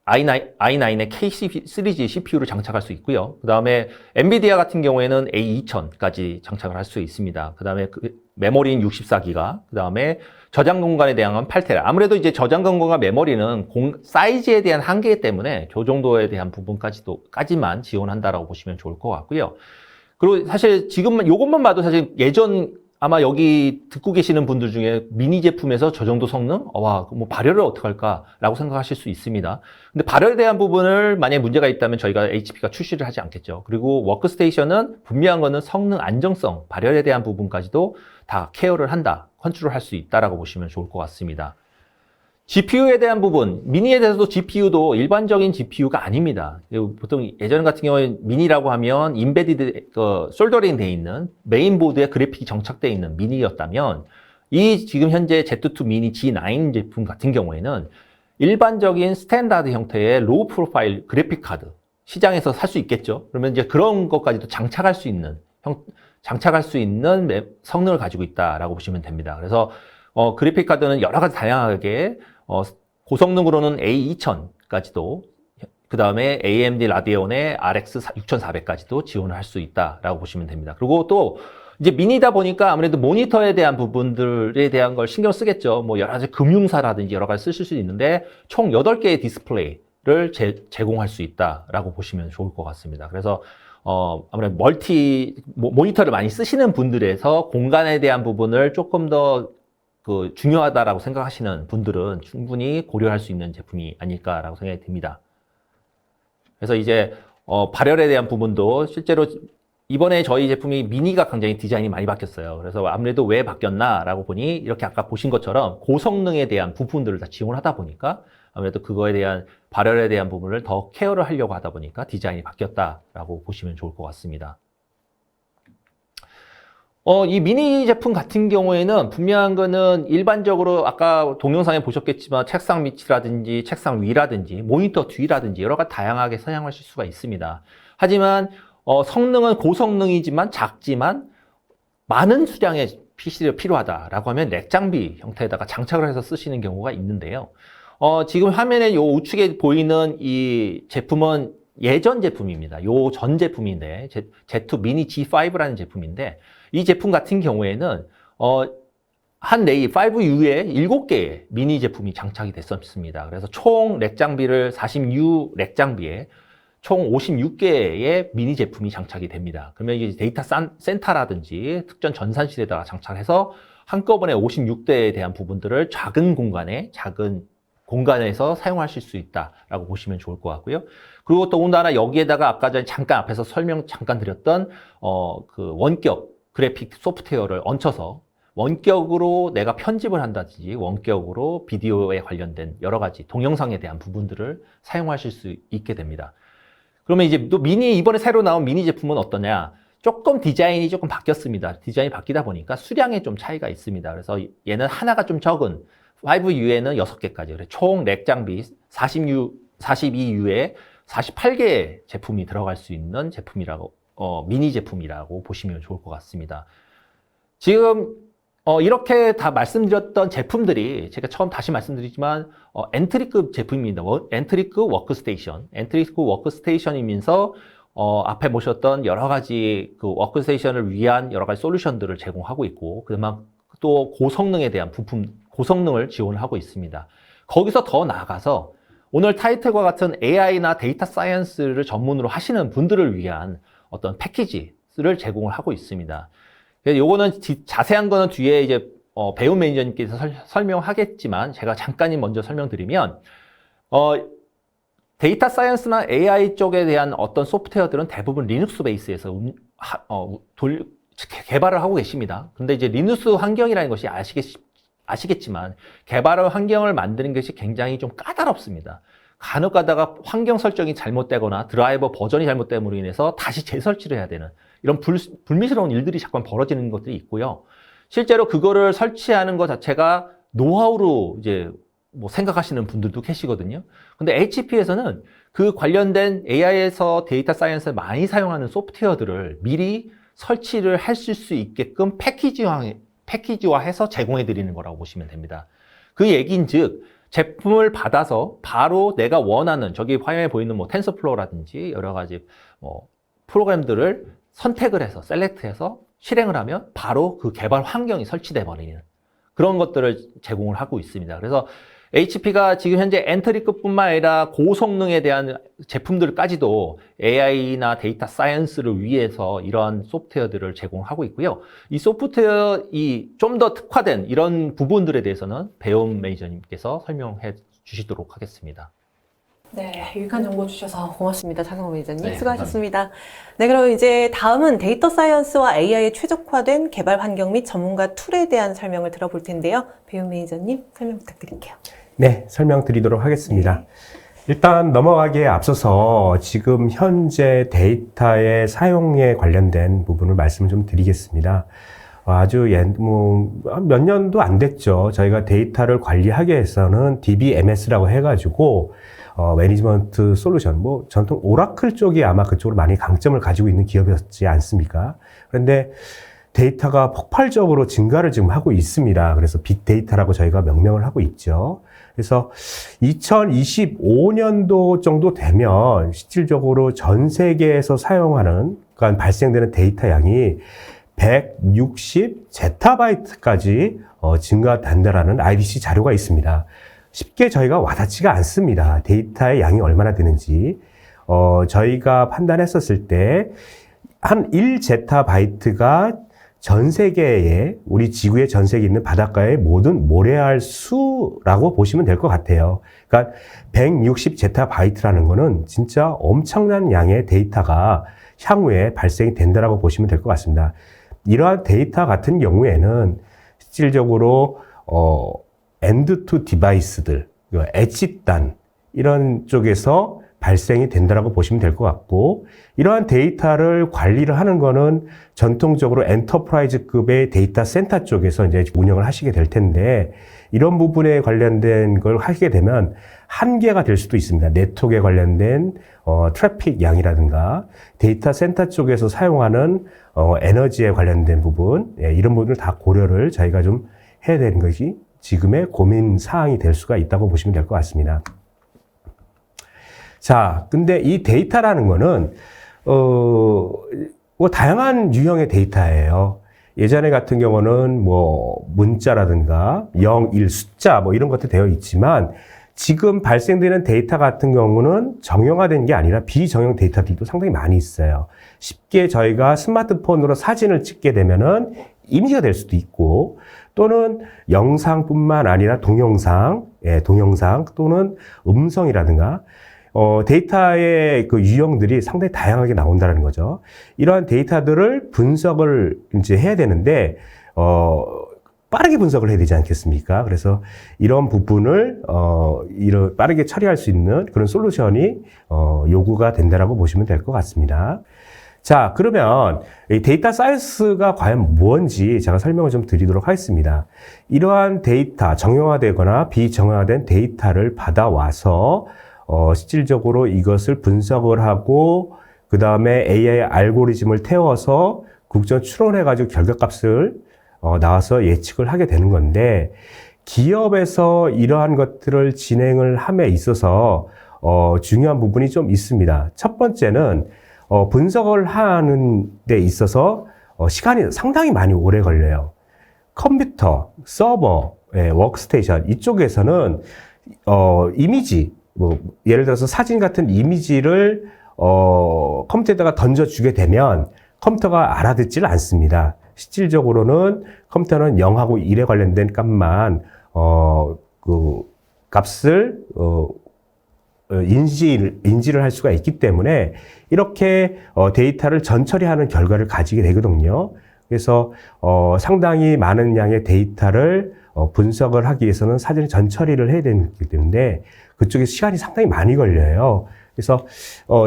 i9의 K 시리즈 CPU를 장착할 수 있고요. 그 다음에 엔비디아 같은 경우에는 A2000까지 장착을 할 수 있습니다. 그 다음에 메모리는 64기가, 그 다음에 저장 공간에 대한 8테라. 아무래도 이제 저장 공간과 메모리는 사이즈에 대한 한계 때문에 그 정도에 대한 부분까지만 지원한다라고 보시면 좋을 것 같고요. 그리고 사실 지금 요것만 봐도 사실 예전 아마 여기 듣고 계시는 분들 중에 미니 제품에서 저 정도 성능? 와, 뭐 발열을 어떻게 할까라고 생각하실 수 있습니다. 근데 발열에 대한 부분을 만약에 문제가 있다면 저희가 HP가 출시를 하지 않겠죠. 그리고 워크스테이션은 분명한 거는 성능 안정성, 발열에 대한 부분까지도 다 케어를 한다, 컨트롤할 수 있다라고 보시면 좋을 것 같습니다. GPU에 대한 부분, 미니에 대해서도 GPU도 일반적인 GPU가 아닙니다. 보통 예전 같은 경우에 미니라고 하면 인베디드, 솔더링 돼 있는 메인보드에 그래픽이 정착되어 있는 미니였다면 이 지금 현재 Z2 미니 G9 제품 같은 경우에는 일반적인 스탠다드 형태의 로우 프로파일 그래픽 카드 시장에서 살 수 있겠죠. 그러면 이제 그런 것까지도 장착할 수 있는 성능을 가지고 있다라고 보시면 됩니다. 그래서 그래픽 카드는 여러 가지 다양하게 고성능으로는 A2000까지도 그 다음에 AMD 라디온의 RX 6400까지도 지원을 할 수 있다라고 보시면 됩니다. 그리고 또 이제 미니다 보니까 아무래도 모니터에 대한 부분들에 대한 걸 신경 쓰겠죠. 뭐 여러 가지 금융사라든지 여러 가지 쓰실 수 있는데 총 8개의 디스플레이를 제공할 수 있다라고 보시면 좋을 것 같습니다. 그래서 아무래도 모니터를 많이 쓰시는 분들에서 공간에 대한 부분을 조금 더 중요하다라고 생각하시는 분들은 충분히 고려할 수 있는 제품이 아닐까라고 생각이 듭니다. 그래서 이제 발열에 대한 부분도 실제로 이번에 저희 제품이 미니가 굉장히 디자인이 많이 바뀌었어요. 그래서 아무래도 왜 바뀌었나라고 보니 이렇게 아까 보신 것처럼 고성능에 대한 부분들을 다 지원하다 보니까 아무래도 그거에 대한 발열에 대한 부분을 더 케어를 하려고 하다 보니까 디자인이 바뀌었다라고 보시면 좋을 것 같습니다. 이 미니 제품 같은 경우에는 분명한 거는 일반적으로 아까 동영상에 보셨겠지만 책상 밑이라든지 책상 위라든지 모니터 뒤라든지 여러 가지 다양하게 사용하실 수가 있습니다. 하지만 성능은 고성능이지만 작지만 많은 수량의 PC가 필요하다라고 하면 렉 장비 형태에다가 장착을 해서 쓰시는 경우가 있는데요. 지금 화면에 요 우측에 보이는 이 제품은 예전 제품입니다. 요 전 제품인데 Z2 미니 G5라는 제품인데 이 제품 같은 경우에는 한 레이 5U에 7개의 미니 제품이 장착이 됐었습니다. 그래서 총 렉 장비를 46 렉 장비에 총 56개의 미니 제품이 장착이 됩니다. 그러면 이게 데이터 센터라든지 특전 전산실에다가 장착해서 한꺼번에 56대에 대한 부분들을 작은 공간에서 사용하실 수 있다라고 보시면 좋을 것 같고요. 그리고 더군다나 여기에다가 아까 전에 잠깐 앞에서 설명 잠깐 드렸던 그 원격 그래픽 소프트웨어를 얹혀서 원격으로 내가 편집을 한다든지 원격으로 비디오에 관련된 여러 가지 동영상에 대한 부분들을 사용하실 수 있게 됩니다. 그러면 이제 또 이번에 새로 나온 미니 제품은 어떠냐? 조금 디자인이 조금 바뀌었습니다. 디자인이 바뀌다 보니까 수량에 좀 차이가 있습니다. 그래서 얘는 하나가 좀 적은 5U에는 6개까지, 그래 총 렉 장비 42U에 48개의 제품이 들어갈 수 있는 제품이라고, 미니 제품이라고 보시면 좋을 것 같습니다. 지금, 이렇게 다 말씀드렸던 제품들이 제가 처음 다시 말씀드리지만, 엔트리급 제품입니다. 엔트리급 워크스테이션이면서, 앞에 보셨던 여러 가지 그 워크스테이션을 위한 여러 가지 솔루션들을 제공하고 있고, 그다음 또 고성능에 대한 고성능을 지원하고 있습니다. 거기서 더 나아가서 오늘 타이틀과 같은 AI나 데이터 사이언스를 전문으로 하시는 분들을 위한 어떤 패키지를 제공을 하고 있습니다. 요거는 자세한 거는 뒤에 이제 배우 매니저님께서 설명하겠지만 제가 잠깐 먼저 설명드리면 데이터 사이언스나 AI 쪽에 대한 어떤 소프트웨어들은 대부분 리눅스 베이스에서 개발을 하고 계십니다. 근데 이제 리눅스 환경이라는 것이 아시겠지만 개발 환경을 만드는 것이 굉장히 좀 까다롭습니다. 간혹 가다가 환경 설정이 잘못되거나 드라이버 버전이 잘못됨으로 인해서 다시 재설치를 해야 되는 이런 불미스러운 일들이 자꾸 벌어지는 것들이 있고요. 실제로 그거를 설치하는 것 자체가 노하우로 이제 뭐 생각하시는 분들도 계시거든요. 근데 HP에서는 그 관련된 AI에서 데이터 사이언스를 많이 사용하는 소프트웨어들을 미리 설치를 하실 수 있게끔 패키지화해서 제공해 드리는 거라고 보시면 됩니다. 그 얘기인즉 제품을 받아서 바로 내가 원하는 저기 화면에 보이는 뭐 텐서플로우라든지 여러 가지 뭐 프로그램들을 선택을 해서 셀렉트해서 실행을 하면 바로 그 개발 환경이 설치돼 버리는 그런 것들을 제공을 하고 있습니다. 그래서 HP가 지금 현재 엔트리급뿐만 아니라 고성능에 대한 제품들까지도 AI나 데이터 사이언스를 위해서 이러한 소프트웨어들을 제공하고 있고요. 이 소프트웨어 좀 더 특화된 이런 부분들에 대해서는 배움 매니저님께서 설명해 주시도록 하겠습니다. 네, 유익한 정보 주셔서 고맙습니다. 장성호 매니저님. 네, 수고하셨습니다. 네, 그럼 이제 다음은 데이터 사이언스와 AI에 최적화된 개발 환경 및 전문가 툴에 대한 설명을 들어볼 텐데요. 배움 매니저님 설명 부탁드릴게요. 네, 설명드리도록 하겠습니다. 일단 넘어가기에 앞서서 지금 현재 데이터의 사용에 관련된 부분을 말씀을 좀 드리겠습니다. 아주 몇 년도 안 됐죠. 저희가 데이터를 관리하기 위해서는 DBMS라고 해가지고 매니지먼트 솔루션, 뭐 전통 오라클 쪽이 아마 그쪽으로 많이 강점을 가지고 있는 기업이었지 않습니까? 그런데 데이터가 폭발적으로 증가를 지금 하고 있습니다. 그래서 빅데이터라고 저희가 명명을 하고 있죠. 그래서 2025년도 정도 되면 실질적으로 전 세계에서 사용하는, 그러니까 발생되는 데이터 양이 160 제타바이트까지 증가된다라는 IDC 자료가 있습니다. 쉽게 저희가 와닿지가 않습니다. 데이터의 양이 얼마나 되는지. 저희가 판단했었을 때 한 1제타바이트가 전 세계에, 우리 지구의 전 세계에 있는 바닷가의 모든 모래알 수라고 보시면 될 것 같아요. 그러니까 160 제타바이트라는 거는 진짜 엄청난 양의 데이터가 향후에 발생이 된다라고 보시면 될 것 같습니다. 이러한 데이터 같은 경우에는 실질적으로 엔드 투 디바이스들, 엣지단 이런 쪽에서 발생이 된다라고 보시면 될 것 같고, 이러한 데이터를 관리를 하는 거는 전통적으로 엔터프라이즈급의 데이터 센터 쪽에서 이제 운영을 하시게 될 텐데, 이런 부분에 관련된 걸 하게 되면 한계가 될 수도 있습니다. 네트워크에 관련된 트래픽 양이라든가 데이터 센터 쪽에서 사용하는 에너지에 관련된 부분, 이런 부분을 다 고려를 저희가 좀 해야 되는 것이 지금의 고민 사항이 될 수가 있다고 보시면 될 것 같습니다. 자, 근데 이 데이터라는 거는 뭐 다양한 유형의 데이터예요. 예전에 같은 경우는 뭐 문자라든가 0, 1 숫자 뭐 이런 것도 되어 있지만, 지금 발생되는 데이터 같은 경우는 정형화된 게 아니라 비정형 데이터들도 상당히 많이 있어요. 쉽게 저희가 스마트폰으로 사진을 찍게 되면은 이미지가 될 수도 있고, 또는 영상뿐만 아니라 동영상 또는 음성이라든가 데이터의 그 유형들이 상당히 다양하게 나온다는 거죠. 이러한 데이터들을 분석을 이제 해야 되는데, 빠르게 분석을 해야 되지 않겠습니까? 그래서 이런 부분을, 빠르게 처리할 수 있는 그런 솔루션이, 요구가 된다라고 보시면 될 것 같습니다. 자, 그러면 이 데이터 사이언스가 과연 뭔지 제가 설명을 좀 드리도록 하겠습니다. 이러한 데이터, 정형화되거나 비정형화된 데이터를 받아와서 실질적으로 이것을 분석을 하고, 그 다음에 AI 알고리즘을 태워서 국정 추론해가지고 결과값을 나와서 예측을 하게 되는 건데, 기업에서 이러한 것들을 진행을 함에 있어서 중요한 부분이 좀 있습니다. 첫 번째는 분석을 하는 데 있어서 시간이 상당히 많이 오래 걸려요. 컴퓨터, 서버, 워크스테이션 이쪽에서는 이미지, 뭐 예를 들어서 사진 같은 이미지를 컴퓨터에다가 던져주게 되면 컴퓨터가 알아듣지를 않습니다. 실질적으로는 컴퓨터는 0하고 1에 관련된 값만 그 값을 인지를 할 수가 있기 때문에 이렇게 데이터를 전처리하는 결과를 가지게 되거든요. 그래서 상당히 많은 양의 데이터를 분석을 하기 위해서는 사전에 전처리를 해야 되기 때문에 그쪽에 시간이 상당히 많이 걸려요. 그래서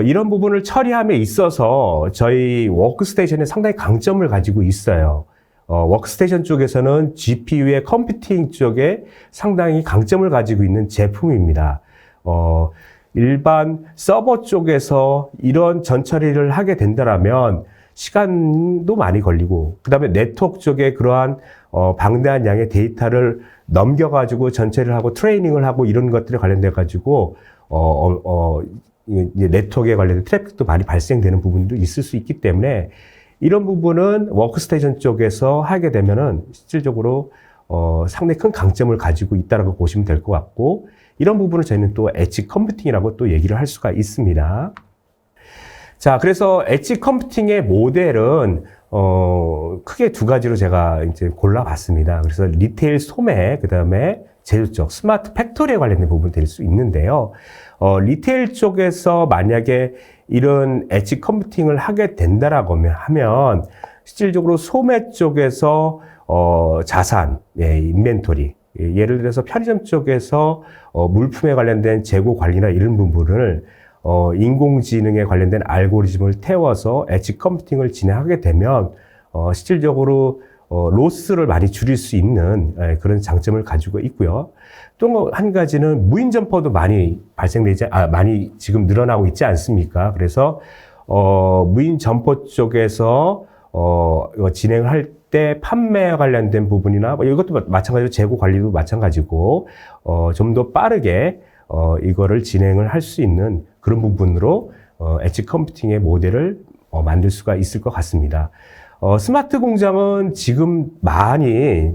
이런 부분을 처리함에 있어서 저희 워크스테이션에 상당히 강점을 가지고 있어요. 워크스테이션 쪽에서는 GPU의 컴퓨팅 쪽에 상당히 강점을 가지고 있는 제품입니다. 일반 서버 쪽에서 이런 전처리를 하게 된다면 시간도 많이 걸리고, 그 다음에 네트워크 쪽에 그러한 방대한 양의 데이터를 넘겨가지고 전체를 하고 트레이닝을 하고 이런 것들에 관련돼가지고, 이제 네트워크에 관련된 트래픽도 많이 발생되는 부분도 있을 수 있기 때문에 이런 부분은 워크스테이션 쪽에서 하게 되면은 실질적으로 상당히 큰 강점을 가지고 있다고 보시면 될 것 같고, 이런 부분을 저희는 또 엣지 컴퓨팅이라고 또 얘기를 할 수가 있습니다. 자, 그래서 엣지 컴퓨팅의 모델은 크게 두 가지로 제가 이제 골라봤습니다. 그래서 리테일 소매, 그 다음에 제조 쪽 스마트 팩토리에 관련된 부분이 될 수 있는데요. 리테일 쪽에서 만약에 이런 엣지 컴퓨팅을 하게 된다라고 하면 실질적으로 소매 쪽에서 자산, 인벤토리, 예를 들어서 편의점 쪽에서 물품에 관련된 재고 관리나 이런 부분을 인공지능에 관련된 알고리즘을 태워서 엣지 컴퓨팅을 진행하게 되면 실질적으로 로스를 많이 줄일 수 있는 그런 장점을 가지고 있고요. 또 한 가지는 무인 점포도 많이 많이 지금 늘어나고 있지 않습니까? 그래서 무인 점포 쪽에서 진행을 할 때 판매와 관련된 부분이나 이것도 마찬가지로 재고 관리도 마찬가지고 좀 더 빠르게 이거를 진행을 할 수 있는 그런 부분으로 엣지 컴퓨팅의 모델을 만들 수가 있을 것 같습니다. 스마트 공장은 지금 많이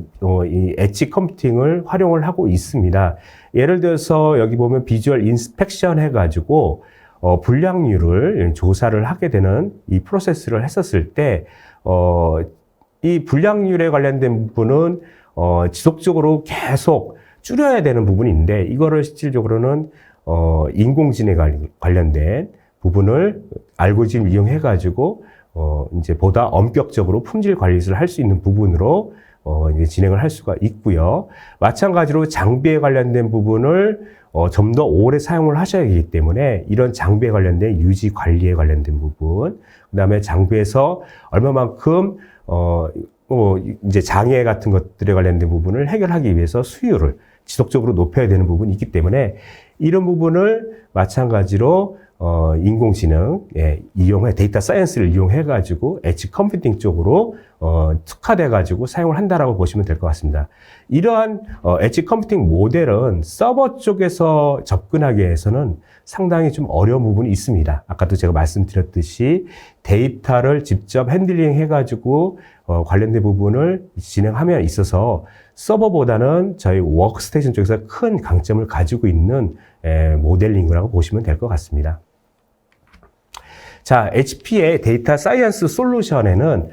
이 엣지 컴퓨팅을 활용을 하고 있습니다. 예를 들어서 여기 보면 비주얼 인스펙션 해가지고 불량률을 조사를 하게 되는 이 프로세스를 했었을 때 이 불량률에 관련된 부분은 지속적으로 계속 줄여야 되는 부분인데 이거를 실질적으로는 인공지능에 관련된 부분을 알고리즘을 이용해 가지고 이제 보다 엄격적으로 품질 관리를 할 수 있는 부분으로 이제 진행을 할 수가 있고요. 마찬가지로 장비에 관련된 부분을 좀 더 오래 사용을 하셔야 하기 때문에 이런 장비에 관련된 유지 관리에 관련된 부분, 그다음에 장비에서 얼마만큼 이제 장애 같은 것들에 관련된 부분을 해결하기 위해서 수율을 지속적으로 높여야 되는 부분이 있기 때문에 이런 부분을 마찬가지로 인공지능 이용해 데이터 사이언스를 이용해 가지고 엣지 컴퓨팅 쪽으로 특화돼 가지고 사용을 한다라고 보시면 될 것 같습니다. 이러한 엣지 컴퓨팅 모델은 서버 쪽에서 접근하기 위해서는 상당히 좀 어려운 부분이 있습니다. 아까도 제가 말씀드렸듯이 데이터를 직접 핸들링 해 가지고 관련된 부분을 진행함에 있어서 서버보다는 저희 워크스테이션 쪽에서 큰 강점을 가지고 있는 모델링이라고 보시면 될 것 같습니다. 자, HP의 데이터 사이언스 솔루션에는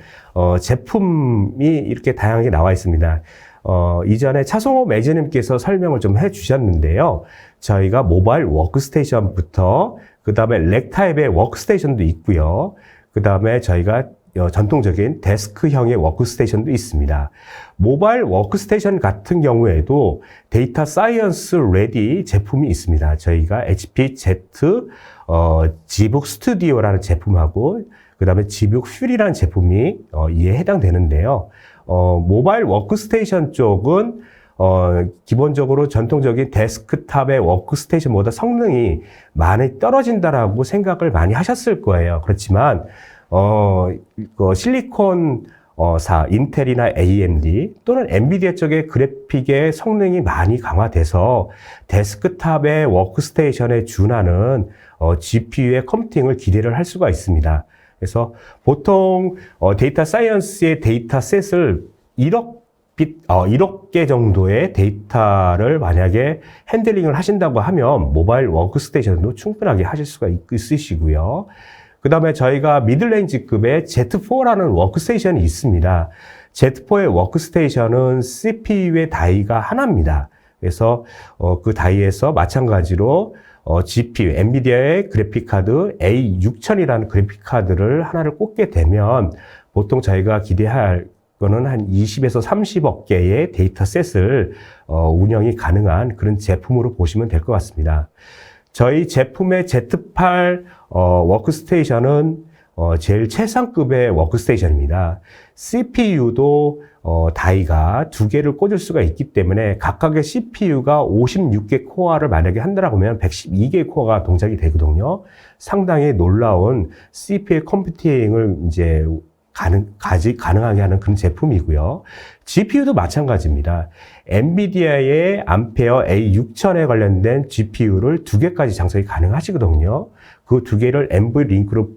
제품이 이렇게 다양하게 나와 있습니다. 이전에 차성호 매니저님께서 설명을 좀 해주셨는데요. 저희가 모바일 워크스테이션부터 그 다음에 렉 타입의 워크스테이션도 있고요. 그 다음에 저희가 전통적인 데스크형의 워크스테이션도 있습니다. 모바일 워크스테이션 같은 경우에도 데이터 사이언스 레디 제품이 있습니다. 저희가 HP Z Gbook 스튜디오라는 제품하고 그 다음에 Gbook 퓨리라는 제품이 이에 해당되는데요. 모바일 워크스테이션 쪽은 기본적으로 전통적인 데스크탑의 워크스테이션보다 성능이 많이 떨어진다라고 생각을 많이 하셨을 거예요. 그렇지만 실리콘 인텔이나 AMD 또는 엔비디아 쪽의 그래픽의 성능이 많이 강화돼서 데스크탑의 워크스테이션에 준하는 GPU의 컴퓨팅을 기대를 할 수가 있습니다. 그래서 보통 데이터 사이언스의 데이터셋을 1억 개 정도의 데이터를 만약에 핸들링을 하신다고 하면 모바일 워크스테이션도 충분하게 하실 수가 있으시고요. 그 다음에 저희가 미들레인지급의 Z4라는 워크스테이션이 있습니다. Z4의 워크스테이션은 CPU의 다이가 하나입니다. 그래서 그 다이에서 마찬가지로 GPU, 엔비디아의 그래픽카드 A6000이라는 그래픽카드를 하나를 꽂게 되면 보통 저희가 기대할 거는 한 20에서 30억 개의 데이터셋을 운영이 가능한 그런 제품으로 보시면 될 것 같습니다. 저희 제품의 Z8 워크스테이션은 제일 최상급의 워크스테이션입니다. CPU도 다이가 2개를 꽂을 수가 있기 때문에 각각의 CPU가 56개 코어를 만약에 한다라고 하면 112개 코어가 동작이 되거든요. 상당히 놀라운 CPU의 컴퓨팅을 이제 가능하게 하는 그런 제품이고요. GPU도 마찬가지입니다. 엔비디아의 암페어 A6000에 관련된 GPU를 2개까지 장착이 가능하시거든요. 그 2개를 NVLink로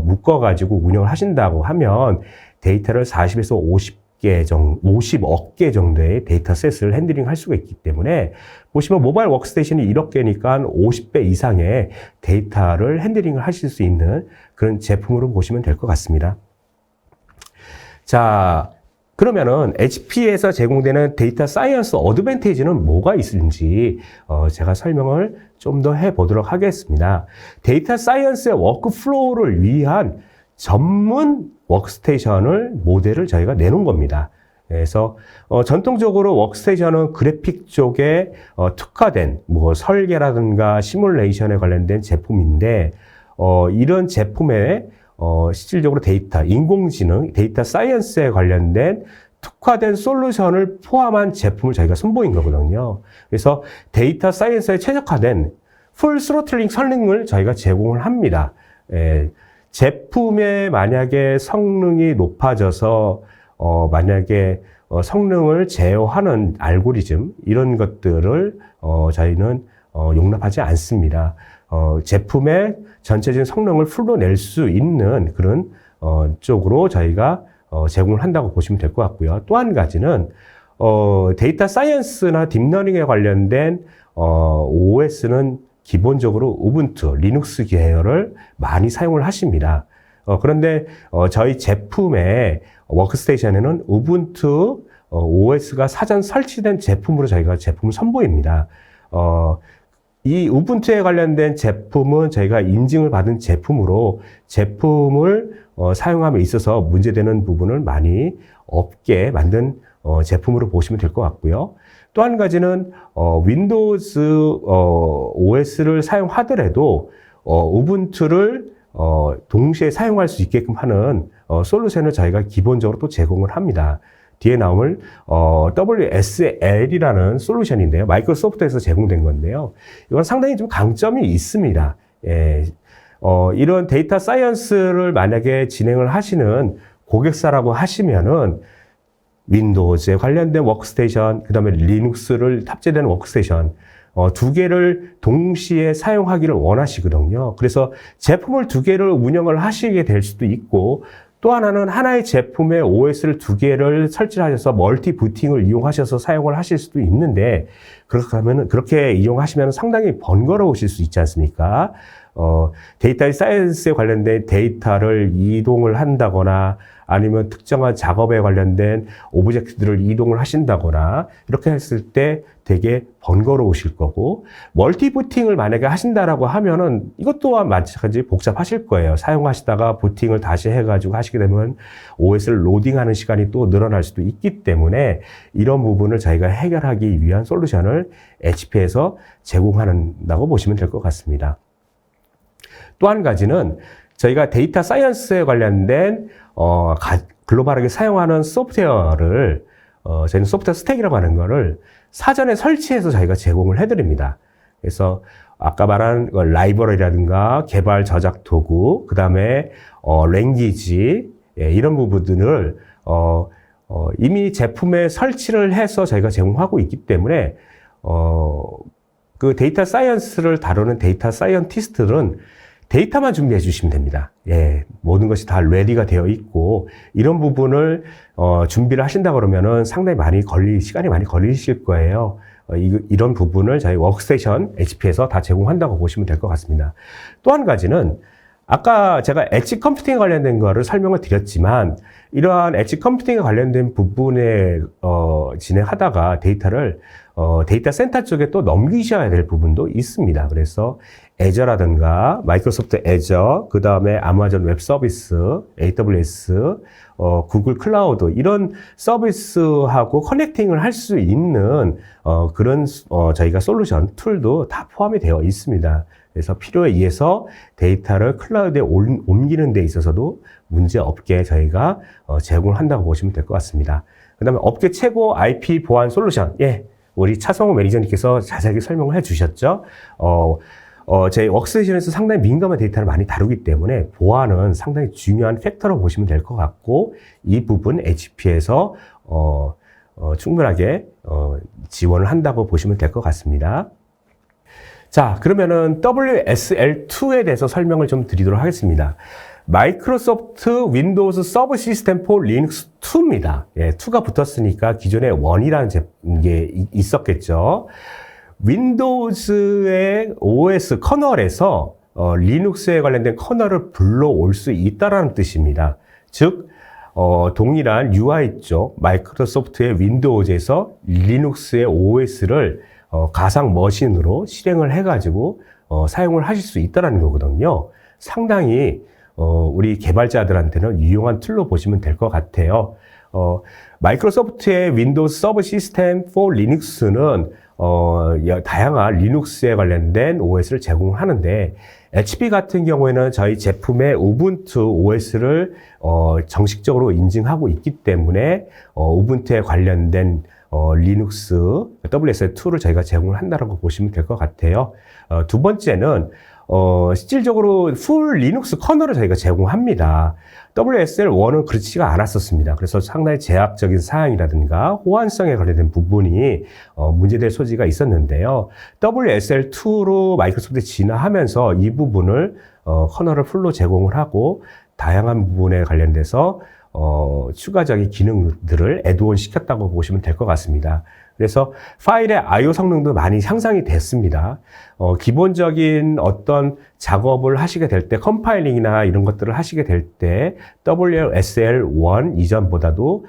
묶어가지고 운영을 하신다고 하면 데이터를 40에서 50억 개 정도의 데이터셋을 핸들링 할 수가 있기 때문에 보시면 모바일 워크스테이션이 1억 개니까 50배 이상의 데이터를 핸들링을 하실 수 있는 그런 제품으로 보시면 될 것 같습니다. 자, 그러면은 HP에서 제공되는 데이터 사이언스 어드밴티지는 뭐가 있는지 제가 설명을 좀 더 해보도록 하겠습니다. 데이터 사이언스의 워크플로우를 위한 전문 워크스테이션을 모델을 저희가 내놓은 겁니다. 그래서 전통적으로 워크스테이션은 그래픽 쪽에 특화된 뭐 설계라든가 시뮬레이션에 관련된 제품인데 이런 제품에 실질적으로 데이터, 인공지능, 데이터 사이언스에 관련된 특화된 솔루션을 포함한 제품을 저희가 선보인 거거든요. 그래서 데이터 사이언스에 최적화된 풀 스로틀링 성능을 저희가 제공을 합니다. 제품의 만약에 성능이 높아져서 만약에 성능을 제어하는 알고리즘 이런 것들을 저희는 용납하지 않습니다. 제품의 전체적인 성능을 풀로 낼 수 있는 그런 쪽으로 저희가 제공을 한다고 보시면 될 것 같고요. 또 한 가지는 데이터 사이언스나 딥러닝에 관련된 OS는 기본적으로 우분투, 리눅스 계열을 많이 사용을 하십니다. 그런데 저희 제품의 워크스테이션에는 우분투 OS가 사전 설치된 제품으로 저희가 제품을 선보입니다. 이 우분투에 관련된 제품은 저희가 인증을 받은 제품으로 제품을 사용함에 있어서 문제되는 부분을 많이 없게 만든 제품으로 보시면 될 것 같고요. 또 한 가지는 윈도우즈 OS를 사용하더라도 우분투를 동시에 사용할 수 있게끔 하는 솔루션을 저희가 기본적으로 또 제공을 합니다. 뒤에 나올 WSL이라는 솔루션인데요. 마이크로소프트에서 제공된 건데요. 이건 상당히 좀 강점이 있습니다. 예. 이런 데이터 사이언스를 만약에 진행을 하시는 고객사라고 하시면은 윈도우즈에 관련된 워크스테이션, 그 다음에 리눅스를 탑재된 워크스테이션, 2개를 동시에 사용하기를 원하시거든요. 그래서 제품을 2개를 운영을 하시게 될 수도 있고, 또 하나는 하나의 제품에 OS를 2개를 설치하셔서 멀티 부팅을 이용하셔서 사용을 하실 수도 있는데, 그렇게 이용하시면 상당히 번거로우실 수 있지 않습니까? 데이터 사이언스에 관련된 데이터를 이동을 한다거나 아니면 특정한 작업에 관련된 오브젝트들을 이동을 하신다거나 이렇게 했을 때 되게 번거로우실 거고, 멀티 부팅을 만약에 하신다라고 하면은 이것 또한 마찬가지 복잡하실 거예요. 사용하시다가 부팅을 다시 해가지고 하시게 되면 OS를 로딩하는 시간이 또 늘어날 수도 있기 때문에 이런 부분을 저희가 해결하기 위한 솔루션을 HP에서 제공한다고 보시면 될 것 같습니다. 또 한 가지는 저희가 데이터 사이언스에 관련된 글로벌하게 사용하는 소프트웨어를 저희는 소프트웨어 스택이라고 하는 거를 사전에 설치해서 저희가 제공을 해드립니다. 그래서 아까 말한 라이브러리라든가 개발 저작 도구, 그 다음에 랭귀지 이런 부분들을 이미 제품에 설치를 해서 저희가 제공하고 있기 때문에 그 데이터 사이언스를 다루는 데이터 사이언티스트들은 데이터만 준비해 주시면 됩니다. 예, 모든 것이 다 레디가 되어 있고 이런 부분을 준비를 하신다 그러면은 상당히 시간이 많이 걸리실 거예요. 이런 부분을 저희 워크스테이션 HP에서 다 제공한다고 보시면 될 것 같습니다. 또 한 가지는 아까 제가 엣지 컴퓨팅에 관련된 거를 설명을 드렸지만 이러한 엣지 컴퓨팅에 관련된 부분에 진행하다가 데이터를 데이터 센터 쪽에 또 넘기셔야 될 부분도 있습니다. 그래서 애저라든가 마이크로소프트 애저, 그 다음에 아마존 웹 서비스, AWS, 구글 클라우드 이런 서비스하고 커넥팅을 할 수 있는 그런 저희가 솔루션 툴도 다 포함이 되어 있습니다. 그래서 필요에 의해서 데이터를 클라우드에 옮기는 데 있어서도 문제 없게 저희가 제공을 한다고 보시면 될 것 같습니다. 그 다음에 업계 최고 IP 보안 솔루션, 우리 차성호 매니저님께서 자세하게 설명을 해 주셨죠. 저희 워크스테이션에서 상당히 민감한 데이터를 많이 다루기 때문에 보안은 상당히 중요한 팩터로 보시면 될 것 같고, 이 부분 HP에서 충분하게 지원을 한다고 보시면 될 것 같습니다. 자, 그러면은 WSL2에 대해서 설명을 좀 드리도록 하겠습니다. 마이크로소프트 윈도우즈 서브 시스템 포 리눅스 2입니다. 예, 2가 붙었으니까 기존에 1이라는 게 있었겠죠. 윈도우즈의 OS 커널에서 리눅스에 관련된 커널을 불러올 수 있다는 뜻입니다. 즉, 동일한 UI 쪽 마이크로소프트의 윈도우즈에서 리눅스의 OS를 가상 머신으로 실행을 해가지고 사용을 하실 수 있다는 거거든요. 상당히 우리 개발자들한테는 유용한 툴로 보시면 될 것 같아요. 마이크로소프트의 윈도우 서브 시스템 for 리눅스는 다양한 리눅스에 관련된 OS를 제공하는데, HP 같은 경우에는 저희 제품의 우분투 OS를 정식적으로 인증하고 있기 때문에 우분투에 관련된 리눅스 WSL2를 저희가 제공을 한다고 보시면 될 것 같아요. 두 번째는 실질적으로 풀 리눅스 커널을 저희가 제공합니다. WSL1은 그렇지가 않았었습니다. 그래서 상당히 제약적인 사항이라든가 호환성에 관련된 부분이 문제될 소지가 있었는데요. WSL2로 마이크로소프트에 진화하면서 이 부분을 커널을 풀로 제공을 하고 다양한 부분에 관련돼서 추가적인 기능들을 애드온 시켰다고 보시면 될 것 같습니다. 그래서 파일의 I/O 성능도 많이 향상이 됐습니다. 기본적인 어떤 작업을 하시게 될 때, 컴파일링이나 이런 것들을 하시게 될 때 WSL1 이전보다도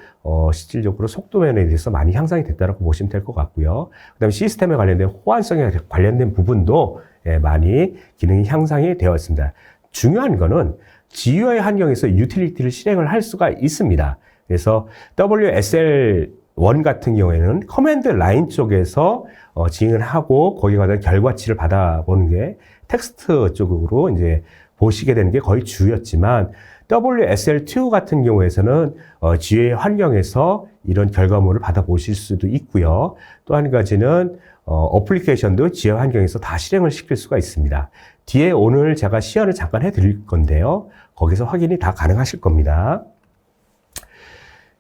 실질적으로 속도면에 대해서 많이 향상이 됐다고 보시면 될 것 같고요. 그 다음에 시스템에 관련된 호환성에 관련된 부분도 많이 기능이 향상이 되어 있습니다. 중요한 거는 GUI 환경에서 유틸리티를 실행을 할 수가 있습니다. 그래서 WSL1 같은 경우에는 커맨드 라인 쪽에서 진행을 하고 거기에 관한 결과치를 받아보는 게 텍스트 쪽으로 이제 보시게 되는 게 거의 주였지만, WSL2 같은 경우에서는 GUI 환경에서 이런 결과물을 받아보실 수도 있고요. 또 한 가지는 어플리케이션도 GUI 환경에서 다 실행을 시킬 수가 있습니다. 뒤에 오늘 제가 시연을 잠깐 해드릴 건데요. 거기서 확인이 다 가능하실 겁니다.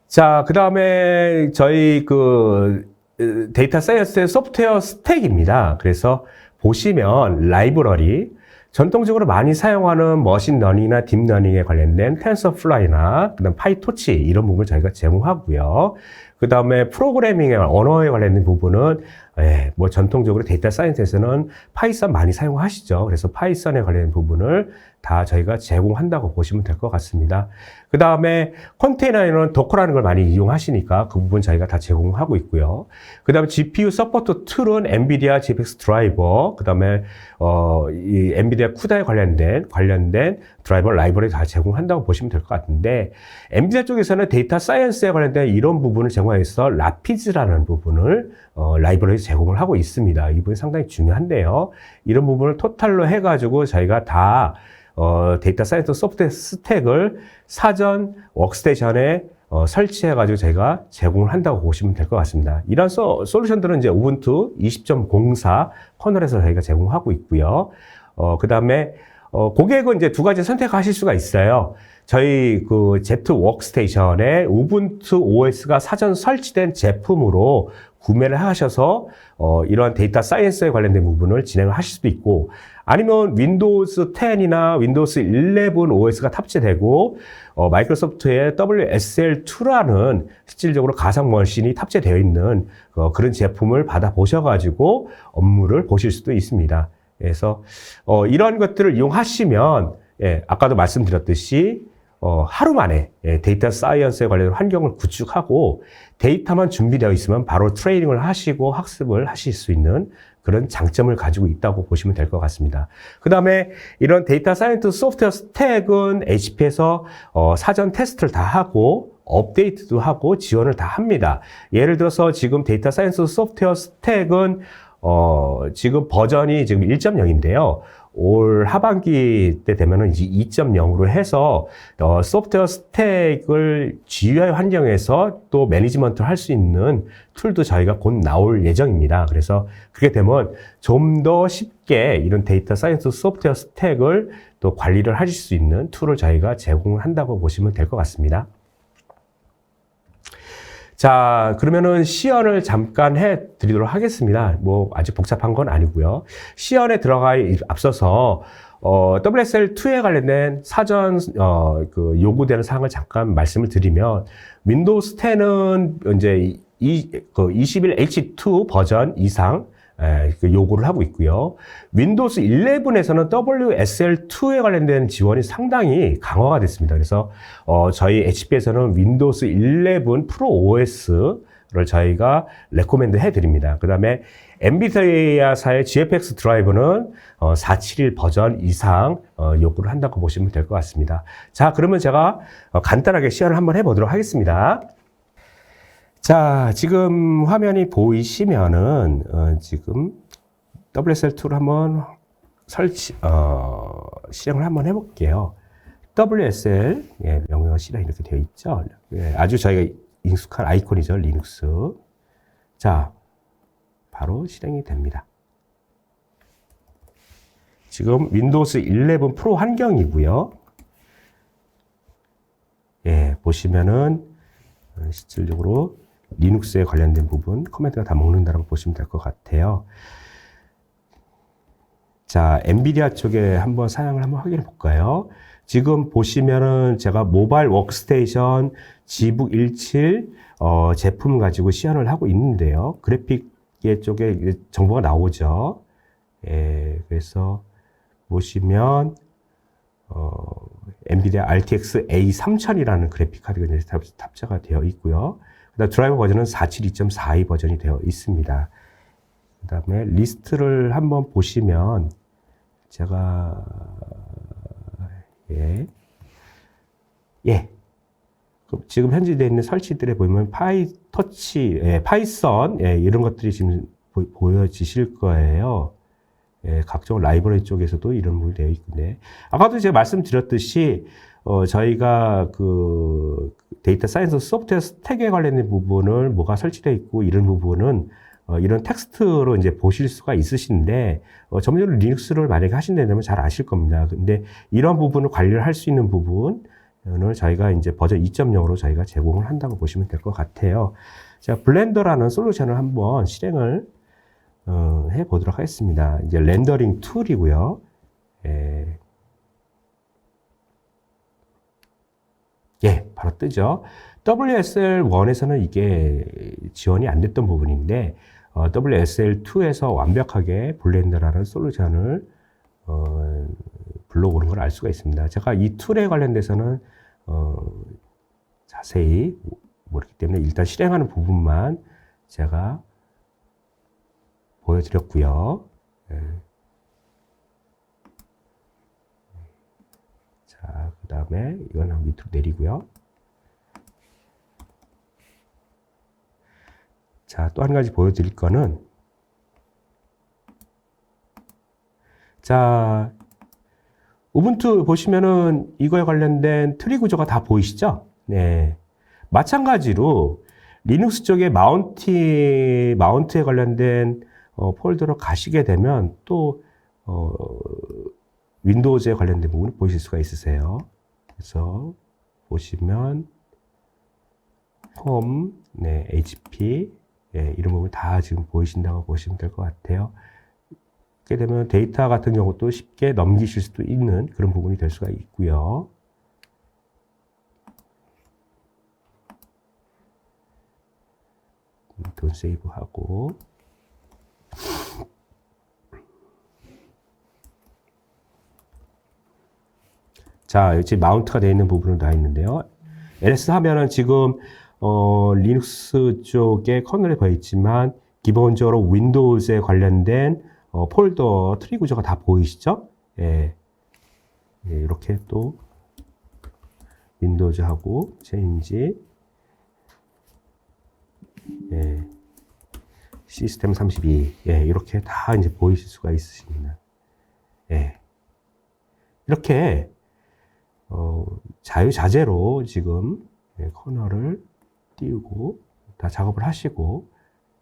자, 그 다음에 저희 데이터 사이언스의 소프트웨어 스택입니다. 그래서 보시면 라이브러리, 전통적으로 많이 사용하는 머신러닝이나 딥러닝에 관련된 텐서플라이나 그다음 파이토치 이런 부분을 저희가 제공하고요. 그 다음에 프로그래밍의 언어에 관련된 부분은 뭐 전통적으로 데이터 사이언스에서는 파이썬 많이 사용하시죠. 그래서 파이썬에 관련된 부분을 다 저희가 제공한다고 보시면 될 것 같습니다. 그 다음에 컨테이너에는 도커라는 걸 많이 이용하시니까 그 부분 저희가 다 제공하고 있고요. 그 다음에 GPU 서포트 툴은 엔비디아 GPX 드라이버, 그 다음에 이 엔비디아 쿠다에 관련된 드라이버 라이브러리 다 제공한다고 보시면 될 것 같은데, 엔비디아 쪽에서는 데이터 사이언스에 관련된 이런 부분을 제공해서 라피즈라는 부분을 라이브러리 제공을 하고 있습니다. 이 부분이 상당히 중요한데요. 이런 부분을 토탈로 해가지고 저희가 다 데이터 사이언스 소프트웨어 스택을 사전 워크스테이션에 설치해가지고 저희가 제공을 한다고 보시면 될 것 같습니다. 이런 솔루션들은 이제 우분투 20.04 커널에서 저희가 제공하고 있고요. 그 다음에 고객은 이제 두 가지 선택하실 수가 있어요. 저희 Z 워크스테이션에 우분투 OS가 사전 설치된 제품으로 구매를 하셔서 이러한 데이터 사이언스에 관련된 부분을 진행을 하실 수도 있고, 아니면 윈도우즈 10이나 윈도우즈 11 OS가 탑재되고 마이크로소프트의 WSL2라는 실질적으로 가상 머신이 탑재되어 있는 그런 제품을 받아보셔가지고 업무를 보실 수도 있습니다. 그래서 이런 것들을 이용하시면 아까도 말씀드렸듯이 하루 만에 데이터 사이언스에 관련된 환경을 구축하고 데이터만 준비되어 있으면 바로 트레이닝을 하시고 학습을 하실 수 있는 그런 장점을 가지고 있다고 보시면 될 것 같습니다. 그 다음에 이런 데이터 사이언스 소프트웨어 스택은 HP에서 사전 테스트를 다 하고 업데이트도 하고 지원을 다 합니다. 예를 들어서 지금 데이터 사이언스 소프트웨어 스택은 지금 버전이 지금 1.0인데요. 올 하반기 때 되면은 이제 2.0으로 해서 소프트웨어 스택을 GUI 환경에서 또 매니지먼트를 할 수 있는 툴도 저희가 곧 나올 예정입니다. 그래서 그렇게 되면 좀 더 쉽게 이런 데이터 사이언스 소프트웨어 스택을 또 관리를 하실 수 있는 툴을 저희가 제공한다고 보시면 될 것 같습니다. 자, 그러면은 시연을 잠깐 해 드리도록 하겠습니다. 뭐, 아직 복잡한 건 아니고요. 시연에 들어가기 앞서서, WSL2에 관련된 사전, 요구되는 사항을 잠깐 말씀을 드리면, 윈도우스 10은 이제 21H2 버전 이상, 요구를 하고 있고요. 윈도우스 11에서는 WSL2에 관련된 지원이 상당히 강화가 됐습니다. 그래서 저희 HP에서는 윈도우스 11 프로 OS를 저희가 레코멘드 해드립니다. 그 다음에 엔비디아사의 GFX 드라이브는 471 버전 이상 요구를 한다고 보시면 될 것 같습니다. 자, 그러면 제가 간단하게 시연을 한번 해보도록 하겠습니다. 자, 지금 화면이 보이시면은, 지금 WSL2를 한번 실행을 한번 해볼게요. WSL, 예, 명령어 실행 이렇게 되어 있죠. 예, 아주 저희가 익숙한 아이콘이죠, 리눅스. 자, 바로 실행이 됩니다. 지금 윈도우스 11 프로 환경이고요. 예, 보시면은, 실질적으로 리눅스에 관련된 부분 커맨드가 다 먹는다고 보시면 될 것 같아요. 자, 엔비디아 쪽에 한번 사양을 한번 확인해 볼까요? 지금 보시면은 제가 모바일 워크스테이션 Gbook 17 제품 가지고 시연을 하고 있는데요. 그래픽 쪽에 정보가 나오죠. 예, 그래서 보시면 엔비디아 RTX A3000이라는 그래픽 카드가 이제 탑재가 되어 있고요. 그다음 드라이버 버전은 472.42 버전이 되어 있습니다. 그다음에 리스트를 한번 보시면 제가 지금 현재 되어 있는 설치들에 보면 파이터치, 파이썬 이런 것들이 지금 보여지실 거예요. 각종 라이브러리 쪽에서도 이런 부분이 되어 있는데, 아까도 제가 말씀드렸듯이, 저희가 그 데이터 사이언스 소프트웨어 스택에 관련된 부분을 뭐가 설치되어 있고, 이런 부분은, 이런 텍스트로 이제 보실 수가 있으신데, 전문적으로 리눅스를 만약에 하신다면 잘 아실 겁니다. 근데 이런 부분을 관리를 할 수 있는 부분을 저희가 이제 버전 2.0으로 저희가 제공을 한다고 보시면 될 것 같아요. 자, 블렌더라는 솔루션을 한번 실행을 해 보도록 하겠습니다. 이제 렌더링 툴이고요. 바로 뜨죠. WSL1에서는 이게 지원이 안 됐던 부분인데, WSL2에서 완벽하게 블렌더라는 솔루션을 불러오는 걸 알 수가 있습니다. 제가 이 툴에 관련돼서는 자세히 모르기 때문에 일단 실행하는 부분만 제가 보여드렸고요. 자, 그 다음에 이건 밑으로 내리고요. 자, 또 한 가지 보여드릴 거는, 자, 우분투 보시면은 이거에 관련된 트리 구조가 다 보이시죠? 네. 마찬가지로 리눅스 쪽에 마운트에 관련된 폴더로 가시게 되면 또 윈도우즈에 관련된 부분을 보실 수가 있으세요. 그래서 보시면 홈, HP 이런 부분 다 지금 보이신다고 보시면 될 것 같아요. 이렇게 되면 데이터 같은 경우도 쉽게 넘기실 수도 있는 그런 부분이 될 수가 있고요. 돈 세이브하고, 자, 여기 마운트가 되어 있는 부분은 다 있는데요. LS 하면은 지금 리눅스 쪽에 커널에 보여 있지만 기본적으로 윈도우즈에 관련된 폴더 트리 구조가 다 보이시죠? 이렇게 또 윈도우즈하고 체인지 시스템 32. 예, 이렇게 다 이제 보이실 수가 있으십니다. 예. 이렇게, 자유자재로 지금 커널을 띄우고 다 작업을 하시고,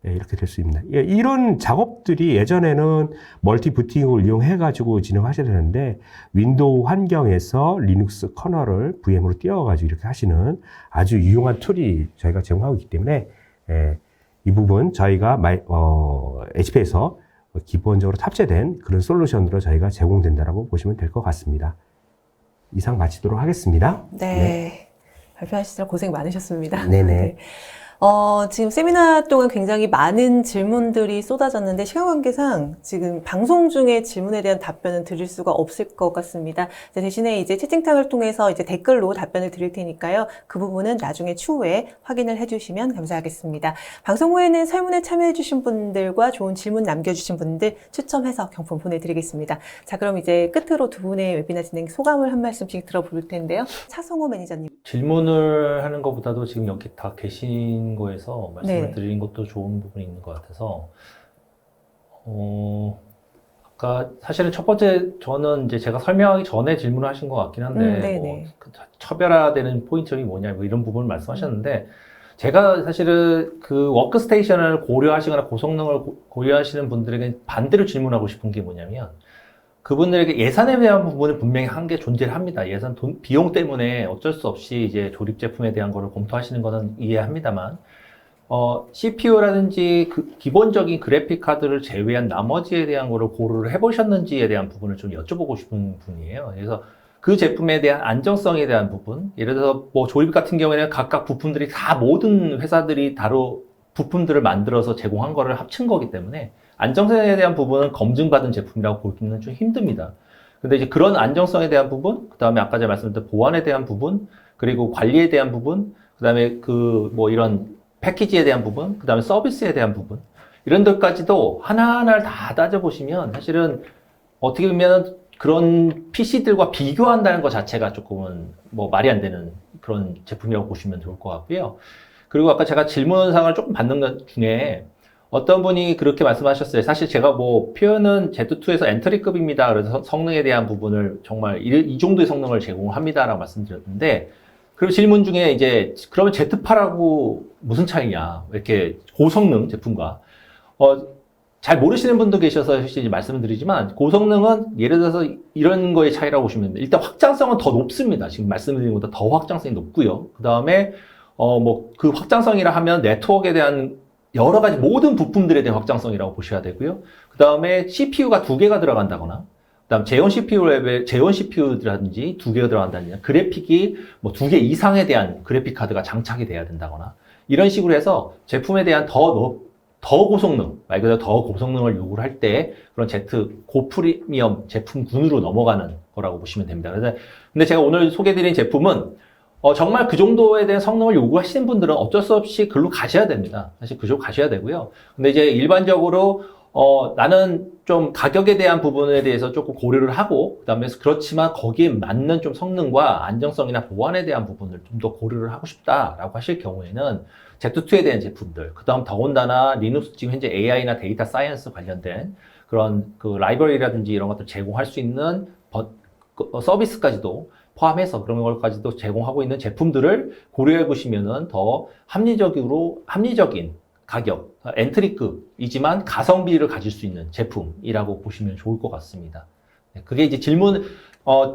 예, 이렇게 될 수 있습니다. 예, 이런 작업들이 예전에는 멀티 부팅을 이용해가지고 진행하셔야 되는데, 윈도우 환경에서 리눅스 커널을 VM으로 띄워가지고 이렇게 하시는 아주 유용한 툴이 저희가 제공하고 있기 때문에, 예, 이 부분 저희가 HP에서 기본적으로 탑재된 그런 솔루션으로 저희가 제공된다라고 보시면 될 것 같습니다. 이상 마치도록 하겠습니다. 네. 발표하시느라 고생 많으셨습니다. 네네. 네. 지금 세미나 동안 굉장히 많은 질문들이 쏟아졌는데 시간 관계상 지금 방송 중에 질문에 대한 답변은 드릴 수가 없을 것 같습니다. 대신에 이제 채팅창을 통해서 이제 댓글로 답변을 드릴 테니까요. 그 부분은 나중에 추후에 확인을 해주시면 감사하겠습니다. 방송 후에는 설문에 참여해주신 분들과 좋은 질문 남겨주신 분들 추첨해서 경품 보내드리겠습니다. 자, 그럼 이제 끝으로 두 분의 웨비나 진행 소감을 한 말씀씩 들어볼 텐데요. 차성호 매니저님. 질문을 하는 것보다도 지금 여기 다 계신 거에서 말씀을 네. 드리는 것도 좋은 부분이 있는 것 같아서, 아까 사실은 첫 번째 저는 이제 제가 설명하기 전에 질문을 하신 것 같긴 한데, 네네. 그 차별화되는 포인트이 뭐냐, 뭐 이런 부분을 말씀하셨는데, 제가 사실은 그 워크스테이션을 고려하시거나 고성능을 고려하시는 분들에게 반대로 질문하고 싶은 게 뭐냐면, 그분들에게 예산에 대한 부분은 분명히 한계 존재를 합니다. 예산 비용 때문에 어쩔 수 없이 이제 조립 제품에 대한 거를 검토하시는 거는 이해합니다만, CPU라든지 그 기본적인 그래픽 카드를 제외한 나머지에 대한 거를 고려를 해보셨는지에 대한 부분을 좀 여쭤보고 싶은 분이에요. 그래서 그 제품에 대한 안정성에 대한 부분, 예를 들어서 뭐 조립 같은 경우에는 각각 부품들이 다 모든 회사들이 다로 부품들을 만들어서 제공한 거를 합친 거기 때문에 안정성에 대한 부분은 검증받은 제품이라고 보기는 좀 힘듭니다. 근데 이제 그런 안정성에 대한 부분, 그 다음에 아까 제가 말씀드린 보안에 대한 부분, 그리고 관리에 대한 부분, 그 다음에 그 뭐 이런 패키지에 대한 부분, 그 다음에 서비스에 대한 부분, 이런 것까지도 하나하나를 다 따져보시면 사실은 어떻게 보면 그런 PC들과 비교한다는 것 자체가 조금은 뭐 말이 안 되는 그런 제품이라고 보시면 좋을 것 같고요. 그리고 아까 제가 질문상을 조금 받는 것 중에 어떤 분이 그렇게 말씀하셨어요. 사실 제가 뭐 표현은 Z2에서 엔트리급입니다. 그래서 성능에 대한 부분을 정말 이 정도의 성능을 제공합니다라고 말씀드렸는데, 그리고 질문 중에 이제 그러면 Z8하고 무슨 차이냐, 이렇게 고성능 제품과 잘 모르시는 분도 계셔서 사실 말씀을 드리지만, 고성능은 예를 들어서 이런 거의 차이라고 보시면 돼요. 일단 확장성은 더 높습니다. 지금 말씀드린 것보다 더 확장성이 높고요. 그 다음에 뭐 그 확장성이라 하면 네트워크에 대한 여러 가지 모든 부품들에 대한 확장성이라고 보셔야 되고요. 그 다음에 CPU가 2개가 들어간다거나, 그 다음 제온 CPU라든지 2개가 들어간다든지, 그래픽이 뭐 2개 이상에 대한 그래픽 카드가 장착이 돼야 된다거나, 이런 식으로 해서 제품에 대한 더 고성능, 말 그대로 더 고성능을 요구를 할 때 그런 Z 고프리미엄 제품군으로 넘어가는 거라고 보시면 됩니다. 근데 제가 오늘 소개해드린 제품은 정말 그 정도에 대한 성능을 요구하시는 분들은 어쩔 수 없이 글로 가셔야 됩니다. 사실 그쪽으로 가셔야 되고요. 근데 이제 일반적으로 나는 좀 가격에 대한 부분에 대해서 조금 고려를 하고, 그다음에 그렇지만 거기에 맞는 좀 성능과 안정성이나 보안에 대한 부분을 좀 더 고려를 하고 싶다라고 하실 경우에는 Z2에 대한 제품들, 그다음 더군다나 리눅스 지금 현재 AI나 데이터 사이언스 관련된 그런 그 라이브러리라든지 이런 것들 제공할 수 있는 서비스까지도 포함해서 그런 것까지도 제공하고 있는 제품들을 고려해 보시면은 더 합리적인 가격, 엔트리급이지만 가성비를 가질 수 있는 제품이라고 보시면 좋을 것 같습니다. 그게 이제 질문,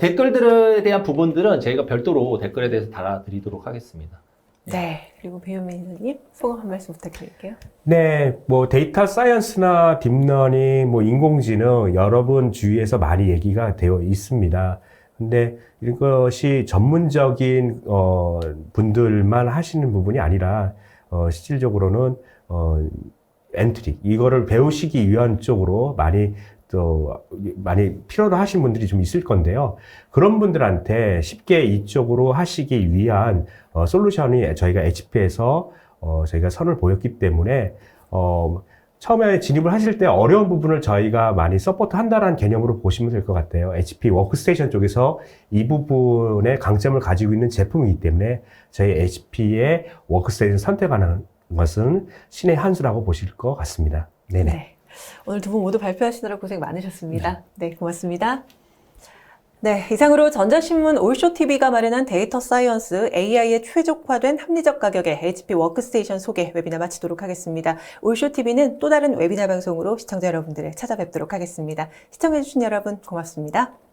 댓글들에 대한 부분들은 저희가 별도로 댓글에 대해서 달아드리도록 하겠습니다. 네. 그리고 배우 매니저님 소감 한 말씀 부탁드릴게요. 네, 뭐 데이터 사이언스나 딥러닝, 뭐 인공지능 여러분 주위에서 많이 얘기가 되어 있습니다. 근데 이것이 전문적인 분들만 하시는 부분이 아니라 실질적으로는 엔트리 이거를 배우시기 위한 쪽으로 많이 필요로 하신 분들이 좀 있을 건데요. 그런 분들한테 쉽게 이쪽으로 하시기 위한 솔루션이 저희가 HP에서 저희가 선을 보였기 때문에 처음에 진입을 하실 때 어려운 부분을 저희가 많이 서포트 한다라는 개념으로 보시면 될 것 같아요. HP 워크스테이션 쪽에서 이 부분의 강점을 가지고 있는 제품이기 때문에 저희 HP의 워크스테이션 선택하는 것은 신의 한 수라고 보실 것 같습니다. 네네. 네. 오늘 두 분 모두 발표하시느라 고생 많으셨습니다. 네, 고맙습니다. 네, 이상으로 전자신문 올쇼TV가 마련한 데이터 사이언스 AI에 최적화된 합리적 가격의 HP 워크스테이션 소개 웨비나 마치도록 하겠습니다. 올쇼TV는 또 다른 웨비나 방송으로 시청자 여러분들을 찾아뵙도록 하겠습니다. 시청해주신 여러분 고맙습니다.